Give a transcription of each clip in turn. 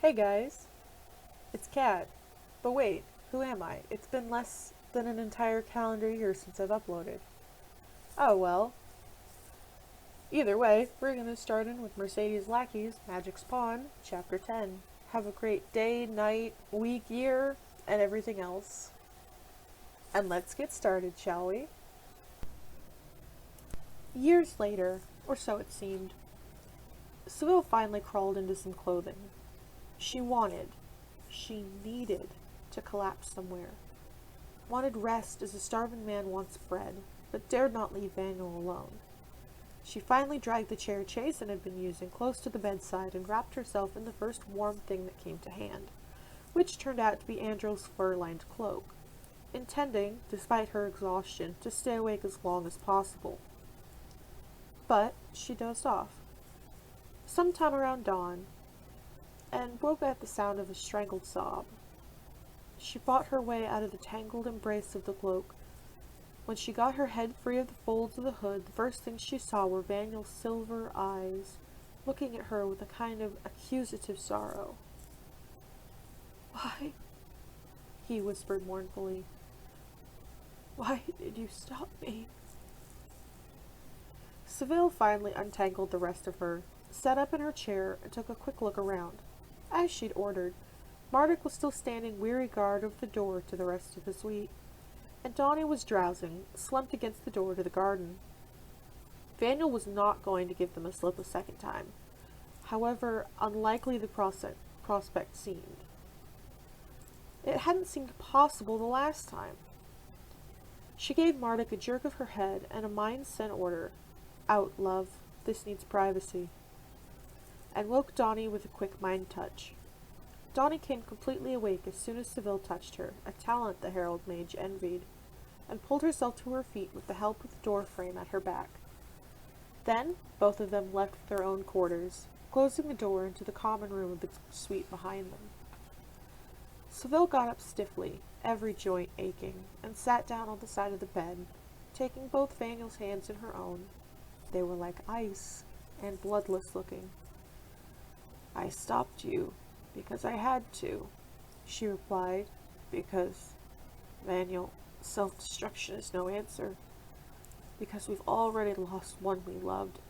Hey guys, it's Kat. But wait, who am I? It's been less than an entire calendar year since I've uploaded. Oh well. Either way, we're gonna start in with Mercedes Lackey's Magic Spawn, Chapter 10. Have a great day, night, week, year, and everything else. And let's get started, shall we? Years later, or so it seemed, Seville finally crawled into some clothing. She needed to collapse somewhere. Wanted rest as a starving man wants bread, but dared not leave Vanyel alone. She finally dragged the chair Chasen had been using close to the bedside and wrapped herself in the first warm thing that came to hand, which turned out to be Andrew's fur-lined cloak, intending, despite her exhaustion, to stay awake as long as possible. But she dozed off. Sometime around dawn, and woke at the sound of a strangled sob. She fought her way out of the tangled embrace of the cloak. When she got her head free of the folds of the hood, the first things she saw were Vanyel's silver eyes, looking at her with a kind of accusative sorrow. "Why?" he whispered mournfully. "Why did you stop me?" Seville finally untangled the rest of her, sat up in her chair, and took a quick look around. As she'd ordered, Marduk was still standing weary guard over the door to the rest of the suite, and Donnie was drowsing, slumped against the door to the garden. Vanyel was not going to give them a slip a second time, however unlikely the prospect seemed. It hadn't seemed possible the last time. She gave Marduk a jerk of her head and a mind-sent order, "Out, love, this needs privacy," and woke Donnie with a quick mind touch. Donnie came completely awake as soon as Seville touched her, a talent the Herald Mage envied, and pulled herself to her feet with the help of the door frame at her back. Then both of them left for their own quarters, closing the door into the common room of the suite behind them. Seville got up stiffly, every joint aching, and sat down on the side of the bed, taking both Vanyel's hands in her own. They were like ice, and bloodless looking. "I stopped you because I had to," she replied, "because, Vanyel, self-destruction is no answer. Because we've already lost one we loved,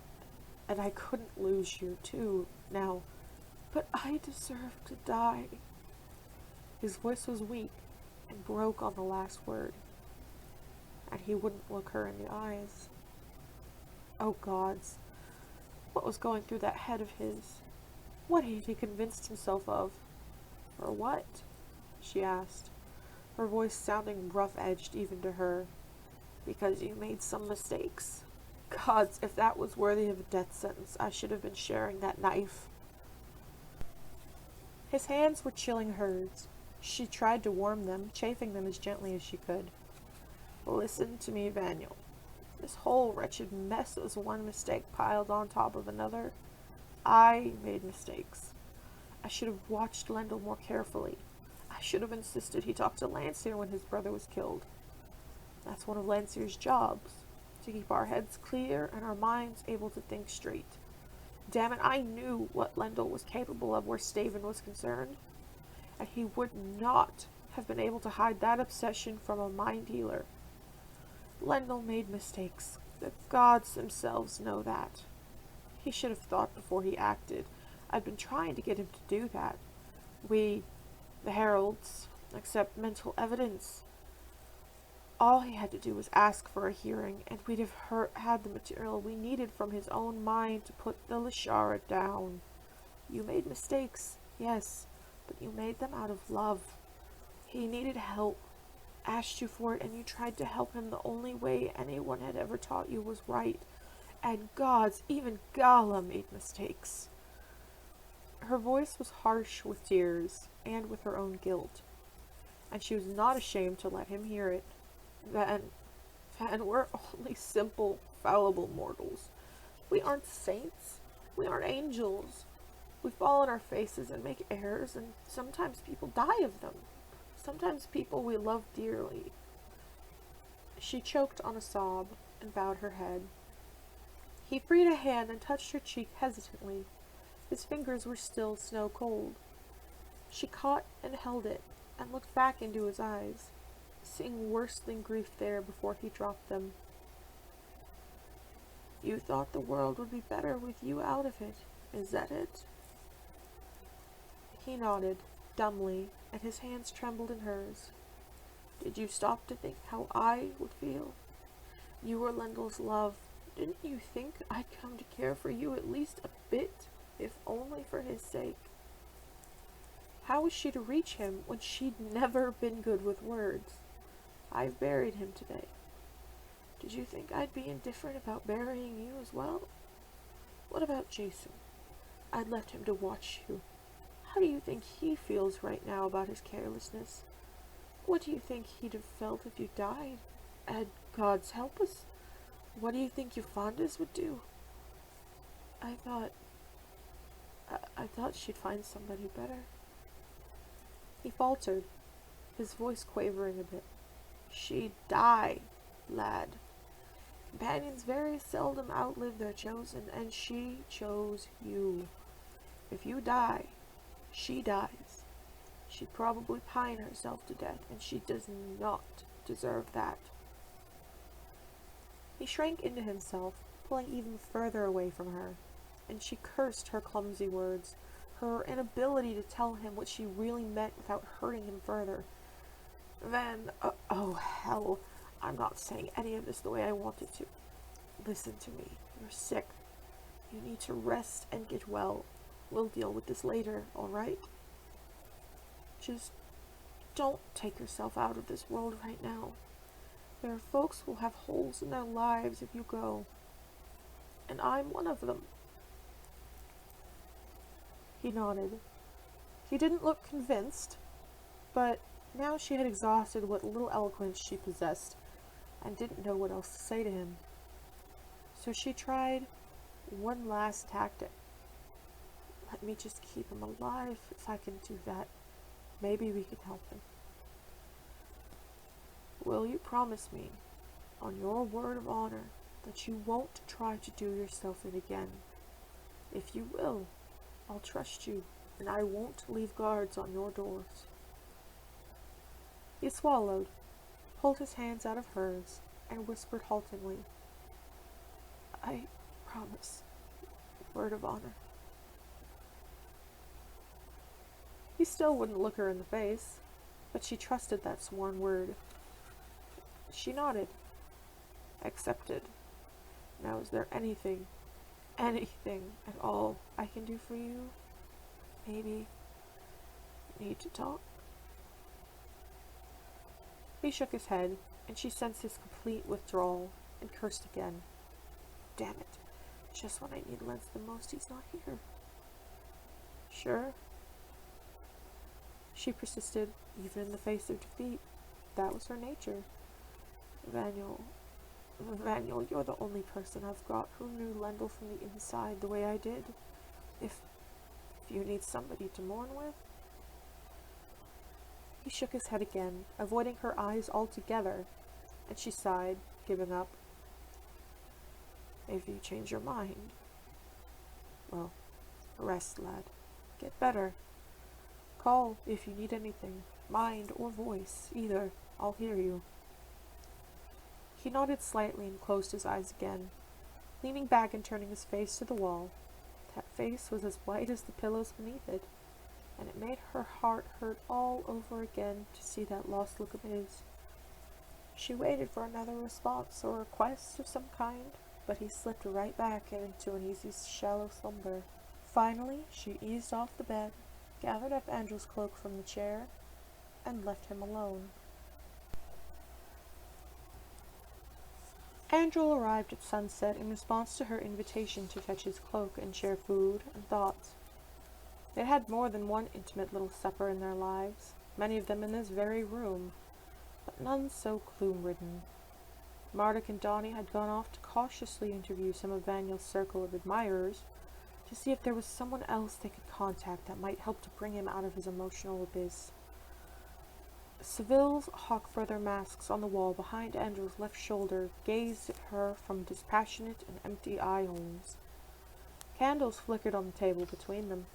and I couldn't lose you too, now. But I deserve to die." His voice was weak and broke on the last word, and he wouldn't look her in the eyes. Oh gods, what was going through that head of his? What had he convinced himself of? For what? She asked, her voice sounding rough-edged even to her. "Because you made some mistakes. Gods, if that was worthy of a death sentence, I should have been sharing that knife." His hands were chilling hers. She tried to warm them, chafing them as gently as she could. "Listen to me, Vanyel. This whole wretched mess was one mistake piled on top of another. I made mistakes. I should have watched Lendl more carefully. I should have insisted he talk to Lancier when his brother was killed. That's one of Lancier's jobs, to keep our heads clear and our minds able to think straight. Damn it, I knew what Lendl was capable of where Staven was concerned, and he would not have been able to hide that obsession from a mind healer. Lendl made mistakes. The gods themselves know that. He should have thought before he acted. I've been trying to get him to do that. We, the Heralds, accept mental evidence. All he had to do was ask for a hearing, and we'd have had the material we needed from his own mind to put the Lashara down. You made mistakes, yes, but you made them out of love. He needed help, asked you for it, and you tried to help him the only way anyone had ever taught you was right. And gods, even Gala made mistakes." Her voice was harsh with tears, and with her own guilt, and she was not ashamed to let him hear it. Van, we're only simple, fallible mortals. We aren't saints. We aren't angels. We fall on our faces and make errors, and sometimes people die of them. Sometimes people we love dearly. She choked on a sob and bowed her head. He freed a hand and touched her cheek hesitantly. His fingers were still snow-cold. She caught and held it, and looked back into his eyes, seeing worse than grief there before he dropped them. You thought the world would be better with you out of it, is that it? He nodded, dumbly, and his hands trembled in hers. Did you stop to think how I would feel? You were Lendel's love. Didn't you think I'd come to care for you at least a bit, if only for his sake? How was she to reach him when she'd never been good with words? I've buried him today. Did you think I'd be indifferent about burying you as well? What about Jason? I'd left him to watch you. How do you think he feels right now about his carelessness? What do you think he'd have felt if you died? And God's help us, what do you think Euphondas would do? I thought she'd find somebody better. He faltered, his voice quavering a bit. She'd die, lad. Companions very seldom outlive their chosen, and she chose you. If you die, she dies. She'd probably pine herself to death, and she does not deserve that. He shrank into himself, pulling even further away from her, and she cursed her clumsy words, her inability to tell him what she really meant without hurting him further. Oh hell, I'm not saying any of this the way I wanted to. Listen to me, you're sick. You need to rest and get well. We'll deal with this later, all right? Just don't take yourself out of this world right now. There are folks who'll have holes in their lives if you go. And I'm one of them. He nodded. He didn't look convinced, but now she had exhausted what little eloquence she possessed and didn't know what else to say to him. So she tried one last tactic. Let me just keep him alive. If I can do that, maybe we can help him. Will you promise me, on your word of honor, that you won't try to do yourself in again? If you will, I'll trust you, and I won't leave guards on your doors. He swallowed, pulled his hands out of hers, and whispered haltingly, I promise. Word of honor. He still wouldn't look her in the face, but she trusted that sworn word. She nodded. Accepted. Now is there anything at all I can do for you? Maybe need to talk? He shook his head, and she sensed his complete withdrawal, and cursed again. Damn it. Just when I need Lance the most, he's not here. Sure? She persisted, even in the face of defeat. That was her nature. Vanyel, you're the only person I've got who knew Lendl from the inside the way I did. If you need somebody to mourn with. He shook his head again, avoiding her eyes altogether, and she sighed, giving up. If you change your mind. Well, rest, lad. Get better. Call if you need anything, mind or voice, either. I'll hear you. He nodded slightly and closed his eyes again, leaning back and turning his face to the wall. That face was as white as the pillows beneath it, and it made her heart hurt all over again to see that lost look of his. She waited for another response or request of some kind, but he slipped right back into an easy, shallow slumber. Finally, she eased off the bed, gathered up Andrew's cloak from the chair, and left him alone. Andrew arrived at sunset in response to her invitation to fetch his cloak and share food and thoughts. They had more than one intimate little supper in their lives, many of them in this very room, but none so gloom-ridden. Marduk and Donnie had gone off to cautiously interview some of Vanyel's circle of admirers to see if there was someone else they could contact that might help to bring him out of his emotional abyss. Seville's hawk-feather masks on the wall behind Andrew's left shoulder gazed at her from dispassionate and empty eye-holes. Candles flickered on the table between them.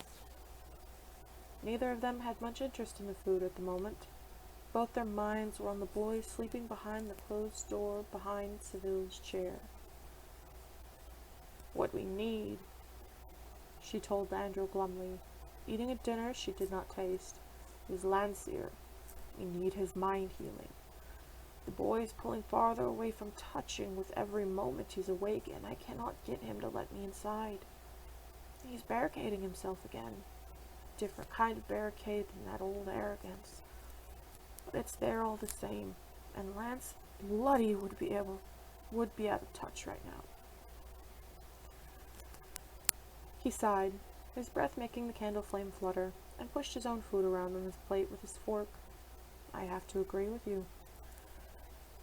Neither of them had much interest in the food at the moment. Both their minds were on the boy sleeping behind the closed door behind Seville's chair. "What we need," she told Andrew glumly, eating a dinner she did not taste, "is Landseer. We need his mind healing. The boy is pulling farther away from touching with every moment he's awake, and I cannot get him to let me inside. He's barricading himself again. Different kind of barricade than that old arrogance. But it's there all the same, and Lance bloody would be out of touch right now." He sighed, his breath making the candle flame flutter, and pushed his own food around on his plate with his fork. "I have to agree with you.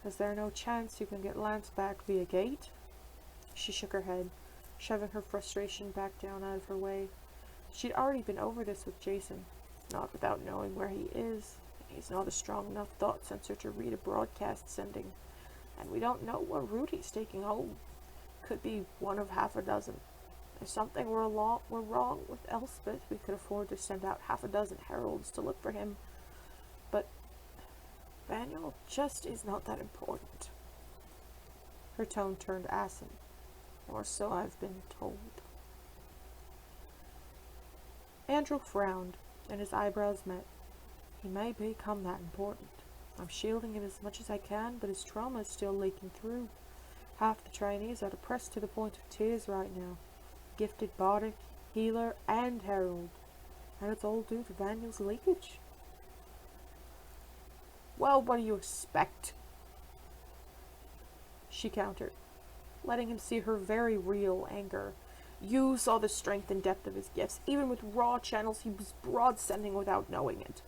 Is there no chance you can get Lance back via gate?" She shook her head, shoving her frustration back down out of her way. She'd already been over this with Jason, not without knowing where he is. He's not a strong enough thought sensor to read a broadcast sending, and we don't know what route he's taking home. Could be one of half a dozen. If something were wrong with Elspeth, we could afford to send out half a dozen heralds to look for him. But Vanyel just is not that important. Her tone turned acid, or so I've been told. Andrew frowned, and his eyebrows met. He may become that important. I'm shielding him as much as I can, but his trauma is still leaking through. Half the trainees are depressed to the point of tears right now. Gifted bardic, healer, and herald. And it's all due to Vanyel's leakage. "Well, what do you expect?" she countered, letting him see her very real anger. "You saw the strength and depth of his gifts. Even with raw channels, he was broad-sending without knowing it.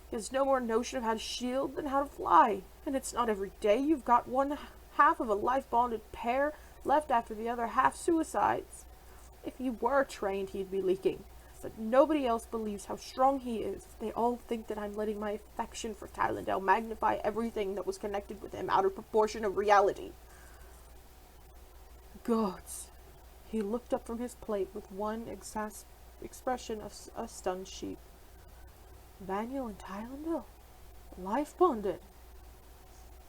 He has no more notion of how to shield than how to fly. And it's not every day you've got one half of a life-bonded pair left after the other half suicides. If he were trained, he'd be leaking. But nobody else believes how strong he is. They all think that I'm letting my affection for Tylendale magnify everything that was connected with him out of proportion of reality." Gods. He looked up from his plate with one expression of a stunned sheep. "Vanyel and Tylendale? Life bonded?"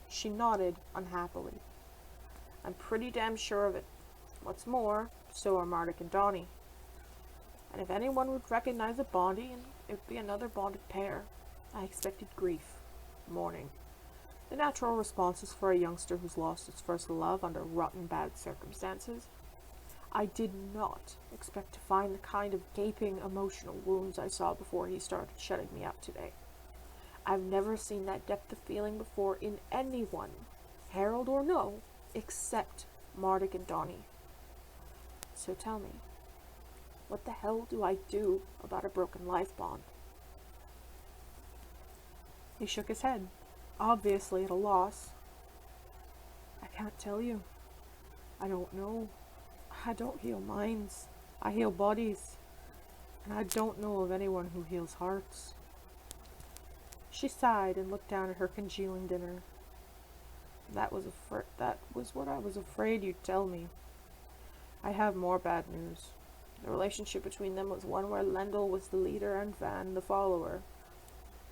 She nodded unhappily. "I'm pretty damn sure of it. What's more, so are Mardik and Donnie. And if anyone would recognize a bondie, it would be another bonded pair. I expected grief, mourning, the natural responses for a youngster who's lost his first love under rotten bad circumstances. I did not expect to find the kind of gaping emotional wounds I saw before he started shutting me out today. I've never seen that depth of feeling before in anyone, herald or no, except Mardik and Donnie. So tell me, what the hell do I do about a broken life bond?" He shook his head, obviously at a loss. "I can't tell you. I don't know. I don't heal minds. I heal bodies. And I don't know of anyone who heals hearts." She sighed and looked down at her congealing dinner. That was what I was afraid you'd tell me. I have more bad news. The relationship between them was one where Lendl was the leader and Van the follower.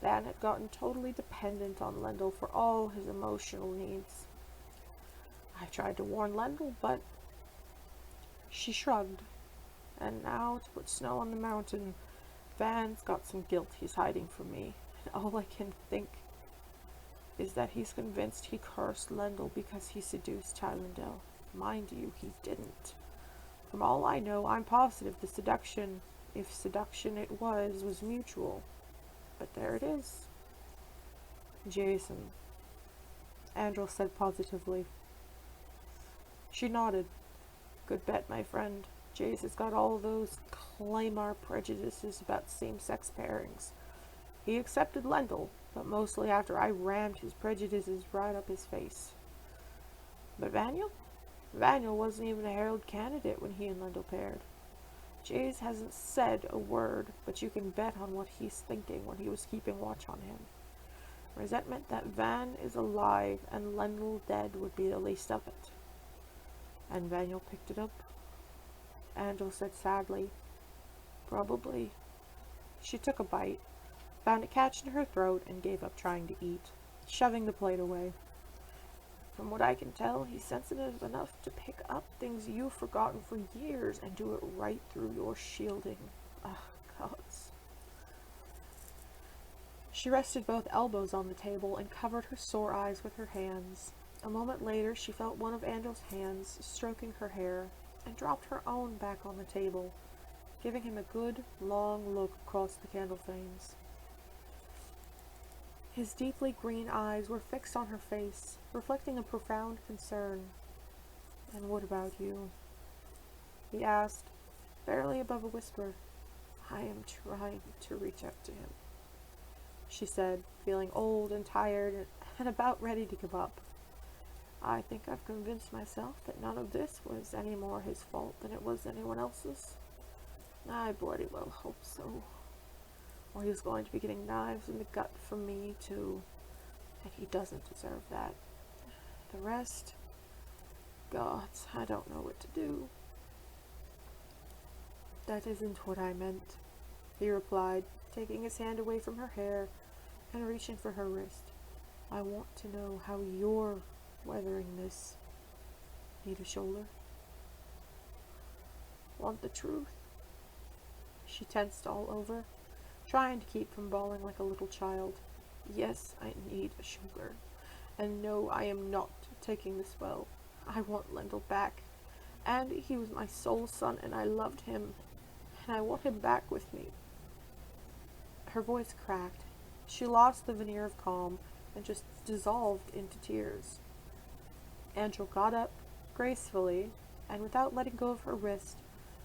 Van had gotten totally dependent on Lendl for all his emotional needs. I tried to warn Lendl, but... She shrugged. "And now, to put snow on the mountain, Van's got some guilt he's hiding from me. And all I can think is that he's convinced he cursed Lendl because he seduced Tylendale. Mind you, he didn't. From all I know, I'm positive the seduction, if seduction it was mutual. But there it is." "Jason," Andrew said positively. She nodded. "Good bet, my friend. Jace has got all those Claymore prejudices about same-sex pairings. He accepted Lendl, but mostly after I rammed his prejudices right up his face. But Vanyel? Vanyel wasn't even a Herald candidate when he and Lendl paired. Jace hasn't said a word, but you can bet on what he's thinking when he was keeping watch on him. Resentment that Van is alive and Lendl dead would be the least of it." "And Vanyel picked it up?" Andrew said sadly. "Probably. She took a bite, found it catch in her throat, and gave up trying to eat, shoving the plate away. From what I can tell, he's sensitive enough to pick up things you've forgotten for years and do it right through your shielding. Ah, gods. She rested both elbows on the table and covered her sore eyes with her hands. A moment later, she felt one of Angel's hands stroking her hair and dropped her own back on the table, giving him a good, long look across the candle flames. His deeply green eyes were fixed on her face, reflecting a profound concern. "And what about you?" he asked, barely above a whisper. "I am trying to reach out to him," she said, feeling old and tired and about ready to give up. "I think I've convinced myself that none of this was any more his fault than it was anyone else's. I bloody well hope so. Or he's going to be getting knives in the gut from me, too. And he doesn't deserve that. The rest... Gods, I don't know what to do." "That isn't what I meant," he replied, taking his hand away from her hair and reaching for her wrist. "I want to know how you're weathering this. Need a shoulder?" "Want the truth?" She tensed all over, trying to keep from bawling like a little child. "Yes, I need a shoulder. And no, I am not taking the spell. I want Lendl back. And he was my soul son, and I loved him. And I want him back with me." Her voice cracked. She lost the veneer of calm and just dissolved into tears. Angel got up, gracefully, and without letting go of her wrist,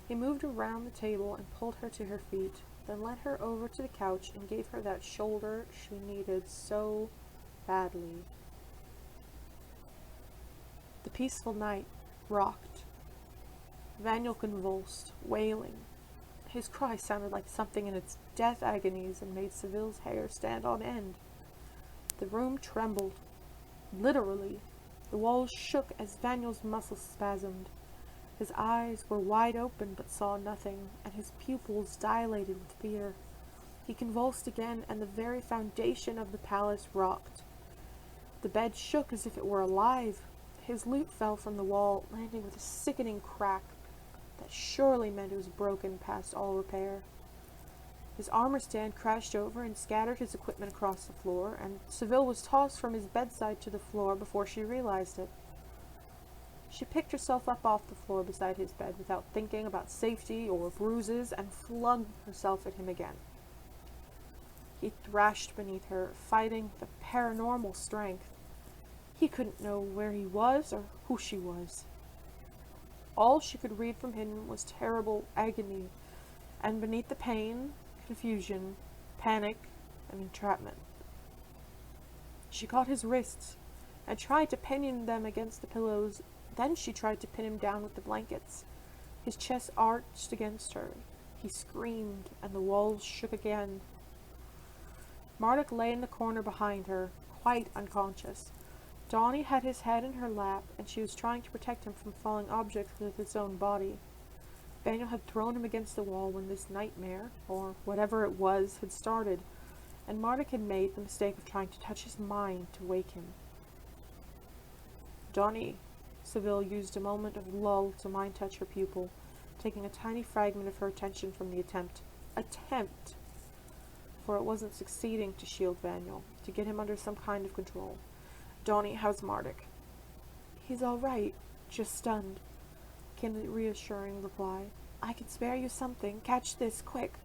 he moved around the table and pulled her to her feet, then led her over to the couch and gave her that shoulder she needed so badly. The peaceful night rocked. Vanyel convulsed, wailing. His cry sounded like something in its death agonies and made Seville's hair stand on end. The room trembled. Literally. The walls shook as Vanyel's muscles spasmed. His eyes were wide open but saw nothing, and his pupils dilated with fear. He convulsed again, and the very foundation of the palace rocked. The bed shook as if it were alive. His lute fell from the wall, landing with a sickening crack that surely meant it was broken past all repair. His armor stand crashed over and scattered his equipment across the floor, and Seville was tossed from his bedside to the floor before she realized it. She picked herself up off the floor beside his bed without thinking about safety or bruises and flung herself at him again. He thrashed beneath her, fighting with a paranormal strength. He couldn't know where he was or who she was. All she could read from him was terrible agony, and beneath the pain, confusion, panic, and entrapment. She caught his wrists and tried to pinion them against the pillows. Then she tried to pin him down with the blankets. His chest arched against her. He screamed, and the walls shook again. Marduk lay in the corner behind her, quite unconscious. Donnie had his head in her lap, and she was trying to protect him from falling objects with his own body. Vanyel had thrown him against the wall when this nightmare, or whatever it was, had started, and Marduk had made the mistake of trying to touch his mind to wake him. "Donnie," Seville used a moment of lull to mind-touch her pupil, taking a tiny fragment of her attention from the attempt. For it wasn't succeeding to shield Vanyel, to get him under some kind of control. "Donnie, how's Marduk?" "He's all right, just stunned," came the reassuring reply. "I can spare you something. Catch this, quick."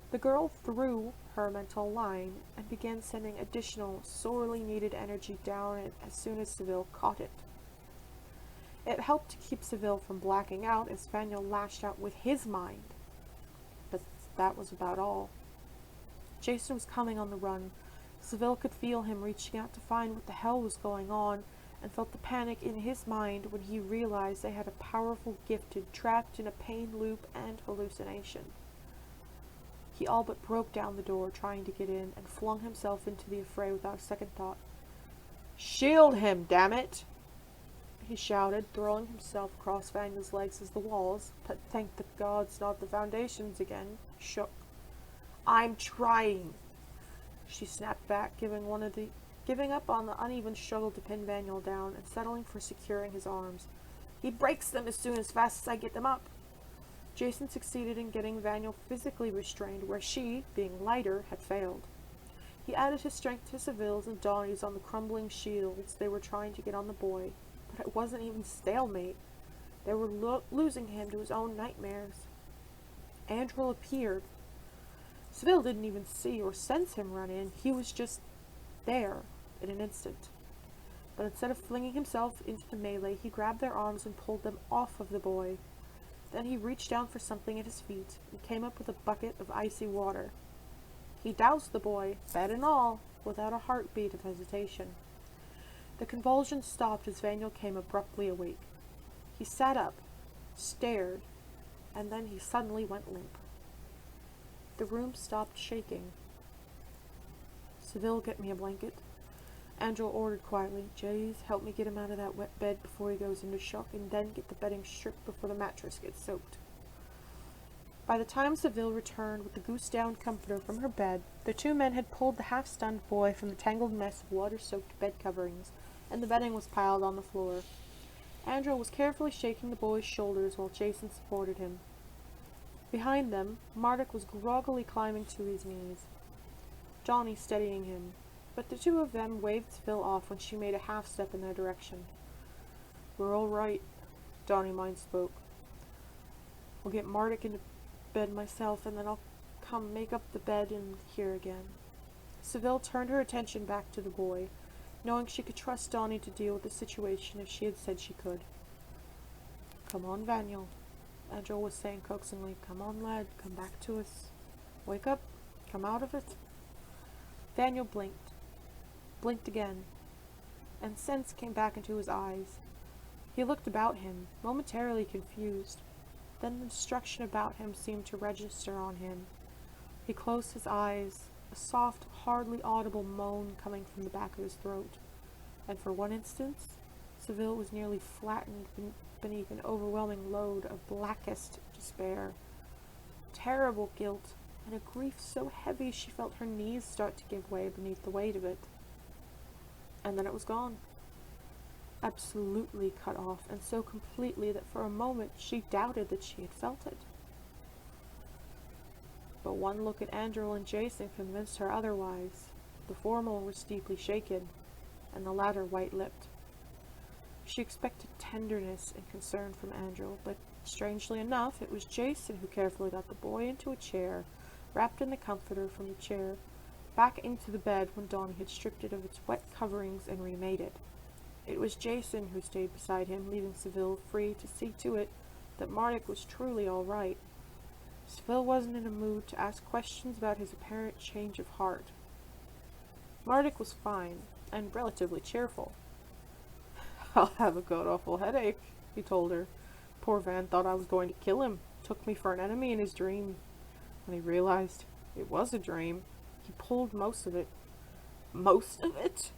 The girl threw her mental line and began sending additional, sorely needed energy down it as soon as Seville caught it. It helped to keep Seville from blacking out as Vanyel lashed out with his mind. But that was about all. Jason was coming on the run. Seville could feel him reaching out to find what the hell was going on, and felt the panic in his mind when he realized they had a powerful gifted trapped in a pain loop and hallucination. He all but broke down the door trying to get in, and flung himself into the affray without a second thought. "Shield him, damn it!" he shouted, throwing himself across Vanyel's legs as the walls, but thank the gods not the foundations again, shook. I'm trying, she snapped back, giving up on the uneven struggle to pin Vanyel down and settling for securing his arms. He breaks them as fast as I get them up. Jason succeeded in getting Vanyel physically restrained where she, being lighter, had failed. He added his strength to Seville's and Donnie's on the crumbling shields they were trying to get on the boy, but it wasn't even stalemate. They were losing him to his own nightmares. Andrew appeared. Seville didn't even see or sense him run in. He was just there in an instant. But instead of flinging himself into the melee, he grabbed their arms and pulled them off of the boy. Then he reached down for something at his feet and came up with a bucket of icy water. He doused the boy, bed and all, without a heartbeat of hesitation. The convulsions stopped as Vanyel came abruptly awake. He sat up, stared, and then he suddenly went limp. The room stopped shaking. Seville, get me a blanket. Angela ordered quietly. Jays, help me get him out of that wet bed before he goes into shock, and then get the bedding stripped before the mattress gets soaked. By the time Seville returned with the goose-down comforter from her bed, the two men had pulled the half-stunned boy from the tangled mess of water-soaked bed coverings, and the bedding was piled on the floor. Andrew was carefully shaking the boy's shoulders while Jason supported him. Behind them, Marduk was groggily climbing to his knees, Johnny steadying him, but the two of them waved Seville off when she made a half-step in their direction. We're all right, Donnie Mine spoke. I'll get Marduk into bed myself, and then I'll come make up the bed in here again. Seville turned her attention back to the boy, knowing she could trust Donnie to deal with the situation as she had said she could. Come on, Vanyel, Angela was saying coaxingly. Come on, lad, come back to us. Wake up, come out of it. Vanyel blinked again, and sense came back into his eyes. He looked about him, momentarily confused. Then the destruction about him seemed to register on him. He closed his eyes, a soft, hardly audible moan coming from the back of his throat. And for one instant, Seville was nearly flattened beneath an overwhelming load of blackest despair, terrible guilt, and a grief so heavy she felt her knees start to give way beneath the weight of it. And then it was gone. Absolutely cut off, and so completely that for a moment she doubted that she had felt it. But one look at Andrew and Jason convinced her otherwise. The former was deeply shaken, and the latter white-lipped. She expected tenderness and concern from Andrew, but strangely enough, it was Jason who carefully got the boy into a chair, wrapped in the comforter from the chair, back into the bed when Donnie had stripped it of its wet coverings and remade it. It was Jason who stayed beside him, leaving Seville free to see to it that Marduk was truly all right. Seville wasn't in a mood to ask questions about his apparent change of heart. Marduk was fine, and relatively cheerful. I'll have a god-awful headache, he told her. Poor Van thought I was going to kill him, took me for an enemy in his dream. When he realized it was a dream, he pulled most of it. Most of it?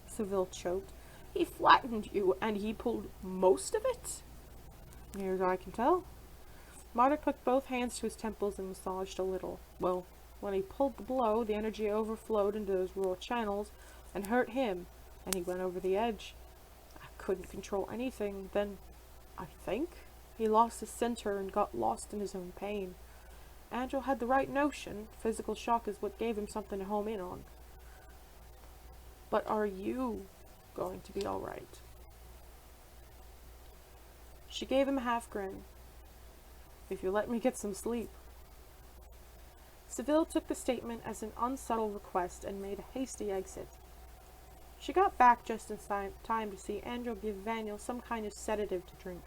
Seville choked. He flattened you, and he pulled most of it? Near as I can tell. Marduk put both hands to his temples and massaged a little. Well, when he pulled the blow, the energy overflowed into those raw channels and hurt him, and he went over the edge. I couldn't control anything. Then, I think, he lost his center and got lost in his own pain. Angel had the right notion. Physical shock is what gave him something to home in on. But are you going to be all right? She gave him a half-grin. If you let me get some sleep. Seville took the statement as an unsubtle request and made a hasty exit. She got back just in time to see Andrew give Vanyel some kind of sedative to drink,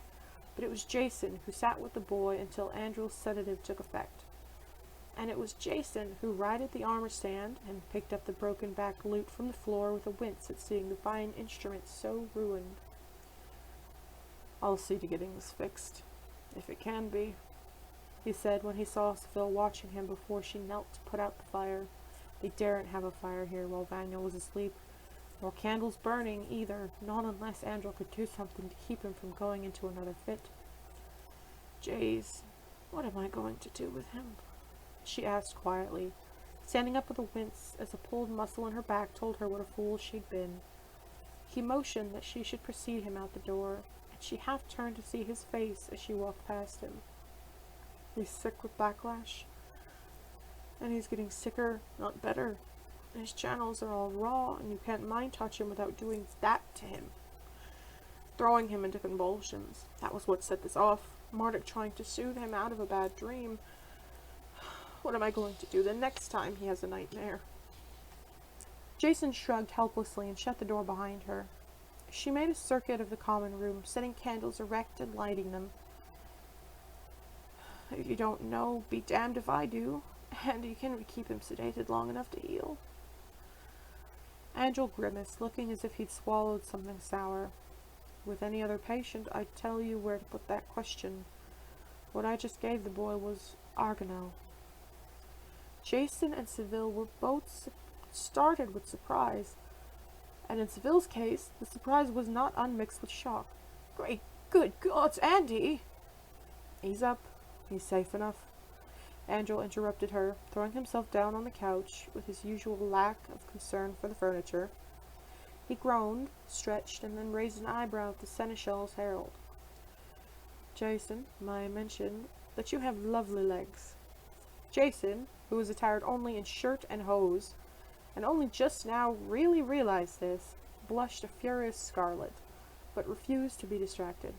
but it was Jason who sat with the boy until Andrew's sedative took effect. And it was Jason who righted the armor stand and picked up the broken-back lute from the floor with a wince at seeing the fine instrument so ruined. I'll see to getting this fixed, if it can be, he said when he saw Seville watching him before she knelt to put out the fire. They daren't have a fire here while Vanyel was asleep, nor candles burning either, not unless Andrew could do something to keep him from going into another fit. Jays, what am I going to do with him? She asked quietly, standing up with a wince as a pulled muscle in her back told her what a fool she'd been. He motioned that she should precede him out the door, and she half turned to see his face as she walked past him. He's sick with backlash, and he's getting sicker, not better. His channels are all raw, and you can't mind touch him without doing that to him. Throwing him into convulsions. That was what set this off. Marduk trying to soothe him out of a bad dream. What am I going to do the next time he has a nightmare? Jason shrugged helplessly and shut the door behind her. She made a circuit of the common room, setting candles erect and lighting them. If you don't know, be damned if I do. And can we keep him sedated long enough to heal? Angel grimaced, looking as if he'd swallowed something sour. With any other patient, I'd tell you where to put that question. What I just gave the boy was arganel. Jason and Seville were both started with surprise, and in Seville's case, the surprise was not unmixed with shock. Great good gods, Andy! Ease up. He's safe enough. Angel interrupted her, throwing himself down on the couch with his usual lack of concern for the furniture. He groaned, stretched, and then raised an eyebrow at the seneschal's Herald. Jason, may I mention that you have lovely legs? Jason, who was attired only in shirt and hose, and only just now really realized this, blushed a furious scarlet, but refused to be distracted.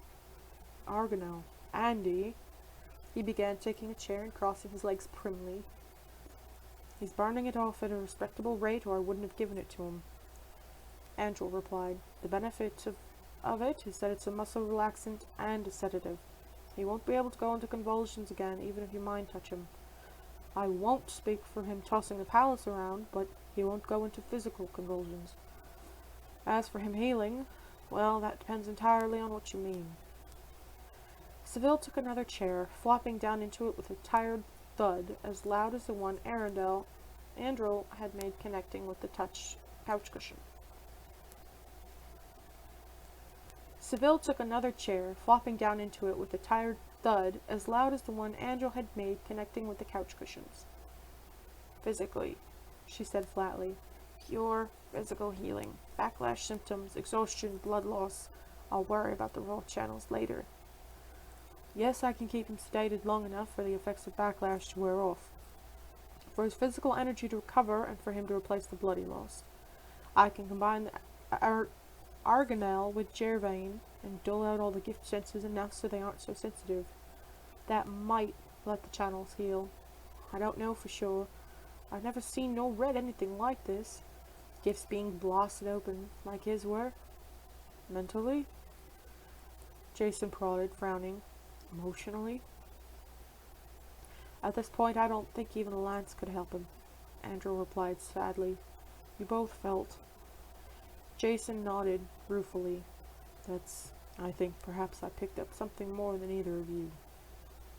Arganel, Andy, he began, taking a chair and crossing his legs primly. He's burning it off at a respectable rate, or I wouldn't have given it to him. Angel replied, the benefit of it is that it's a muscle relaxant and a sedative. He won't be able to go into convulsions again, even if you mind touch him. I won't speak for him tossing the palace around, but he won't go into physical convulsions. As for him healing, well, that depends entirely on what you mean. Seville took another chair, flopping down into it with a tired thud as loud as the one Andrew had made connecting with the couch cushion. Seville took another chair, flopping down into it with a tired thud as loud as the one Angel had made connecting with the couch cushions. Physically, she said flatly. Pure physical healing. Backlash symptoms, exhaustion, blood loss. I'll worry about the raw channels later. Yes, I can keep him sedated long enough for the effects of backlash to wear off. For his physical energy to recover and for him to replace the blood he lost. I can combine the arganel with gervain and dole out all the gift senses enough so they aren't so sensitive. That might let the channels heal. I don't know for sure. I've never seen nor read anything like this. Gifts being blasted open like his were. Mentally? Jason prodded, frowning. Emotionally? At this point, I don't think even a lance could help him, Andrew replied sadly. You both felt. Jason nodded ruefully. I think perhaps I picked up something more than either of you,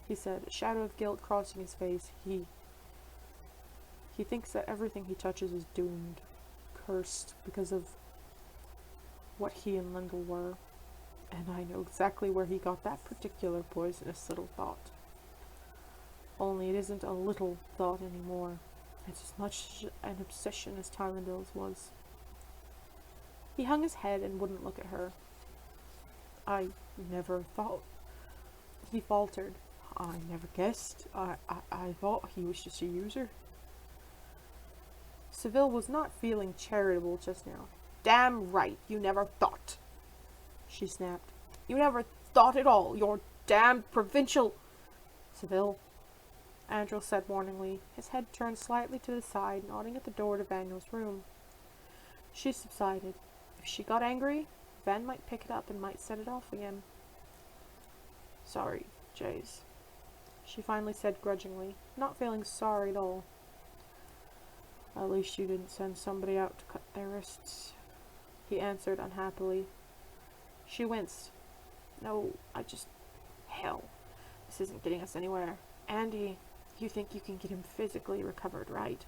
he said, a shadow of guilt crossing his face. He thinks that everything he touches is doomed, cursed, because of what he and Lendl were. And I know exactly where he got that particular poisonous little thought. Only it isn't a little thought anymore. It's as much an obsession as Tyrandil's was. He hung his head and wouldn't look at her. I never thought... He faltered. I never guessed. I thought he was just a user. Seville was not feeling charitable just now. Damn right, you never thought, she snapped. You never thought at all. You're damned provincial. Seville, Andrew said warningly, his head turned slightly to the side, nodding at the door to Vanyel's room. She subsided. If she got angry, Van might pick it up and might set it off again. Sorry, Jace, she finally said grudgingly, not feeling sorry at all. At least you didn't send somebody out to cut their wrists, he answered unhappily. She winced. No, hell, this isn't getting us anywhere. Andy, you think you can get him physically recovered, right?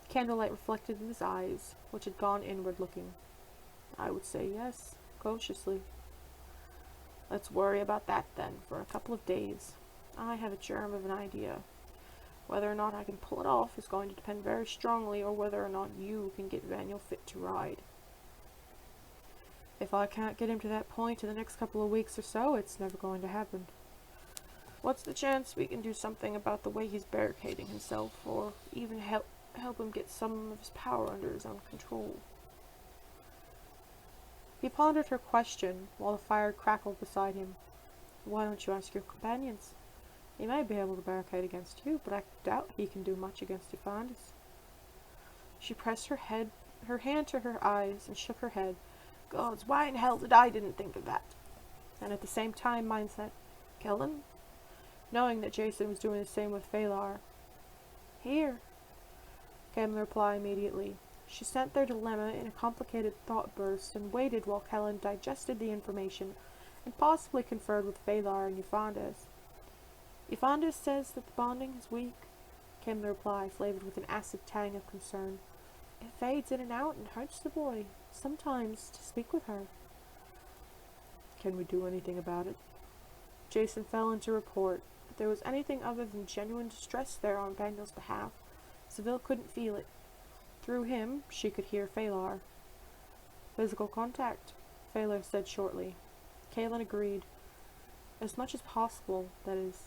Candlelight reflected in his eyes, which had gone inward-looking. I would say yes, cautiously. Let's worry about that then for a couple of days. I have a germ of an idea. Whether or not I can pull it off is going to depend very strongly on whether or not you can get Vanyel fit to ride. If I can't get him to that point in the next couple of weeks or so, it's never going to happen. What's the chance we can do something about the way he's barricading himself, or even help him get some of his power under his own control? He pondered her question while the fire crackled beside him. Why don't you ask your companions? He may be able to barricade against you, but I doubt he can do much against Yfandes. She pressed her hand to her eyes and shook her head. Gods, why in hell did I didn't think of that? And at the same time, mine said, Kellen? Knowing that Jason was doing the same with Phalar. Here, came the reply immediately. She sent their dilemma in a complicated thought burst and waited while Kellen digested the information and possibly conferred with Phalar and Yfandes. Yfandes says that the bonding is weak, came the reply, flavored with an acid tang of concern. It fades in and out and hurts the boy, sometimes, to speak with her. Can we do anything about it? Jason fell into report. If there was anything other than genuine distress there on Vanyel's behalf, Seville couldn't feel it. Through him, she could hear Phalar. Physical contact, Phalar said shortly. Kaelin agreed. As much as possible, that is.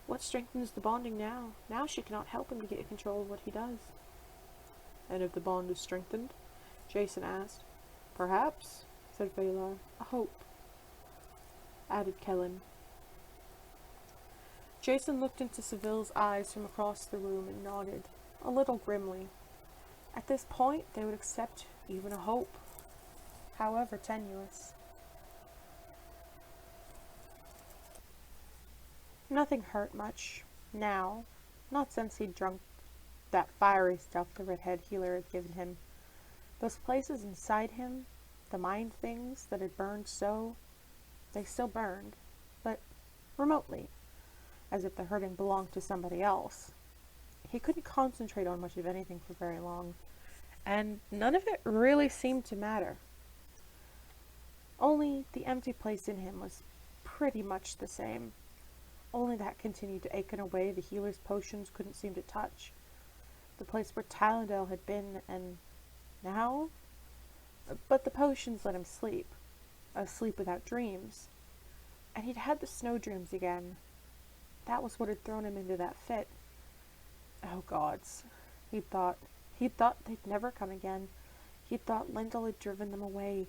What strengthens the bonding now? Now she cannot help him to get control of what he does. And if the bond is strengthened? Jason asked. Perhaps, said Phalar. A hope, added Kellen. Jason looked into Seville's eyes from across the room and nodded, a little grimly. At this point, they would accept even a hope, however tenuous. Nothing hurt much, now, not since he'd drunk that fiery stuff the redhead healer had given him. Those places inside him, the mind things that had burned so, they still burned, but remotely, as if the hurting belonged to somebody else. He couldn't concentrate on much of anything for very long, and none of it really seemed to matter. Only the empty place in him was pretty much the same. Only that continued to ache in a way the healer's potions couldn't seem to touch. The place where Tylendale had been, and now? But the potions let him sleep. A sleep without dreams. And he'd had the snow dreams again. That was what had thrown him into that fit. Oh, gods, he'd thought. He'd thought they'd never come again. He'd thought Lendl had driven them away.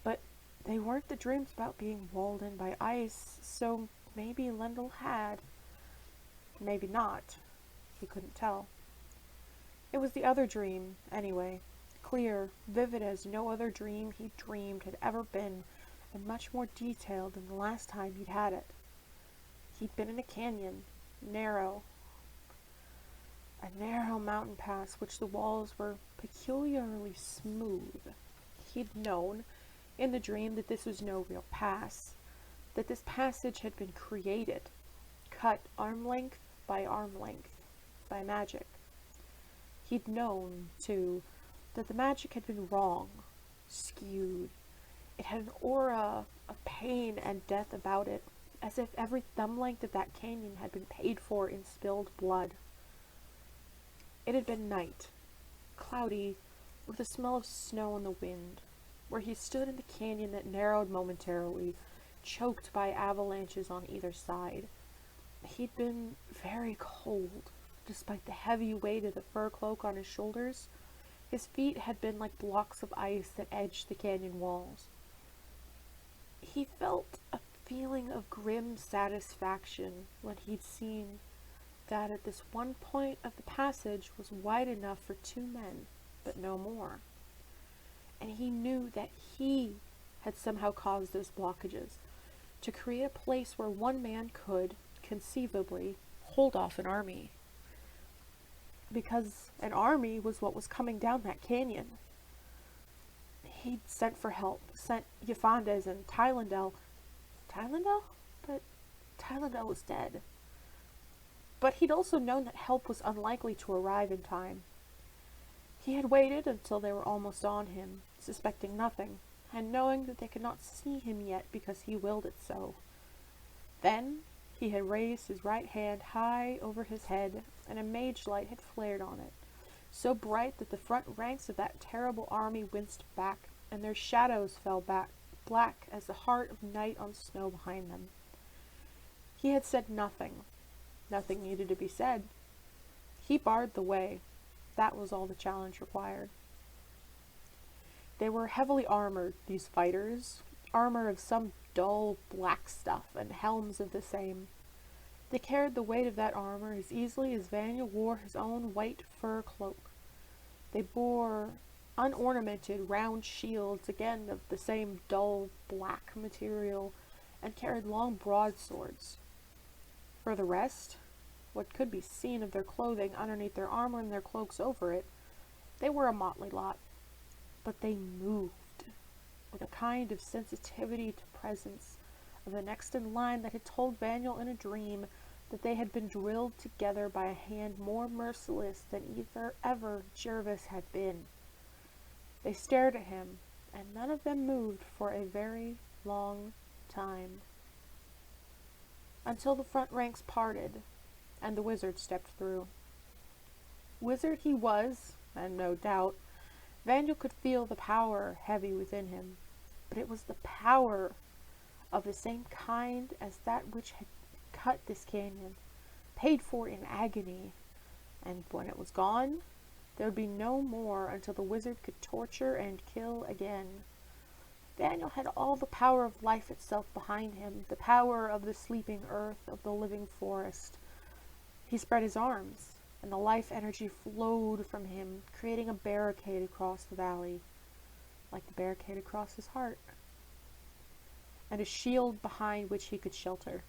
But they weren't the dreams about being walled in by ice, so maybe Lendl had. Maybe not. He couldn't tell. It was the other dream, anyway. Clear, vivid as no other dream he'd dreamed had ever been, and much more detailed than the last time he'd had it. He'd been in a canyon, a narrow mountain pass which the walls were peculiarly smooth. He'd known, in the dream, that this was no real pass, that this passage had been created, cut arm length by magic. He'd known, too, that the magic had been wrong, skewed. It had an aura of pain and death about it, as if every thumb length of that canyon had been paid for in spilled blood. It had been night, cloudy, with a smell of snow in the wind, where he stood in the canyon that narrowed momentarily, choked by avalanches on either side. He'd been very cold, despite the heavy weight of the fur cloak on his shoulders. His feet had been like blocks of ice that edged the canyon walls. He felt a feeling of grim satisfaction when he'd seen that at this one point of the passage was wide enough for 2 men, but no more. And he knew that he had somehow caused those blockages, to create a place where 1 man could, conceivably, hold off an army. Because an army was what was coming down that canyon. He'd sent for help, sent Yfandes and Tylendale. Tylendale? But Tylendale was dead. But he'd also known that help was unlikely to arrive in time. He had waited until they were almost on him, suspecting nothing, and knowing that they could not see him yet because he willed it so. Then He had raised his right hand high over his head, and a mage light had flared on it, so bright that the front ranks of that terrible army winced back, and their shadows fell back, black as the heart of night on snow behind them. He had said nothing. Nothing needed to be said. He barred the way. That was all the challenge required. They were heavily armored, these fighters, armor of some dull black stuff, and helms of the same. They carried the weight of that armor as easily as Vanyel wore his own white fur cloak. They bore unornamented round shields, again of the same dull black material, and carried long broadswords. For the rest, what could be seen of their clothing underneath their armor and their cloaks over it, they were a motley lot. But they moved with a kind of sensitivity to presence of the next in line that had told Vanyel in a dream that they had been drilled together by a hand more merciless than either ever Jervis had been. They stared at him, and none of them moved for a very long time, until the front ranks parted, and the wizard stepped through. Wizard he was, and no doubt, Vanyel could feel the power heavy within him, but it was the power of the same kind as that which had cut this canyon, paid for in agony, and when it was gone, there would be no more until the wizard could torture and kill again. Vanyel had all the power of life itself behind him, the power of the sleeping earth, of the living forest. He spread his arms, and the life energy flowed from him, creating a barricade across the valley, like the barricade across his heart, and a shield behind which he could shelter.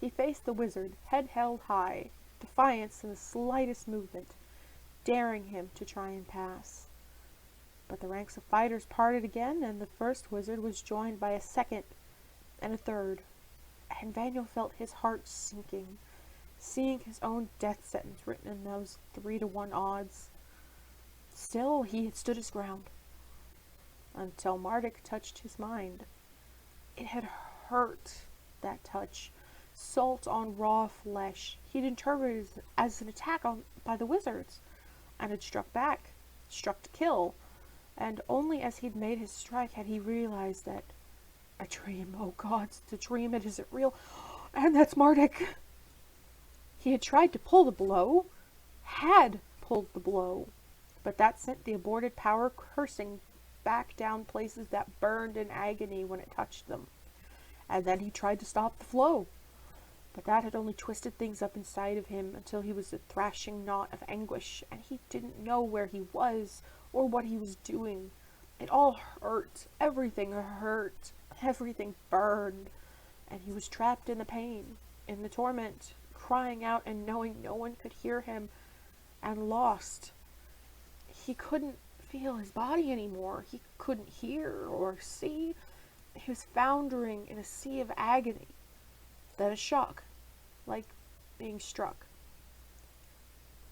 He faced the wizard, head held high, defiance in the slightest movement, daring him to try and pass. But the ranks of fighters parted again, and the first wizard was joined by a second and a third, and Vanyel felt his heart sinking, seeing his own death sentence written in those 3-to-1 odds. Still, he had stood his ground, until Marduk touched his mind. It had hurt, that touch. Salt on raw flesh. He'd interpreted it as an attack by the wizards, and had struck back, struck to kill, and only as he'd made his strike had he realized that a dream, oh gods, it's a dream, it isn't real, and that's Marduk. He had tried to pull the blow, had pulled the blow, but that sent the aborted power cursing back down places that burned in agony when it touched them. And then he tried to stop the flow, but that had only twisted things up inside of him until he was a thrashing knot of anguish, and he didn't know where he was or what he was doing. It all hurt. Everything hurt. Everything burned. And he was trapped in the pain, in the torment, crying out and knowing no one could hear him, and lost. He couldn't feel his body anymore. He couldn't hear or see. He was foundering in a sea of agony. Then a shock, like being struck.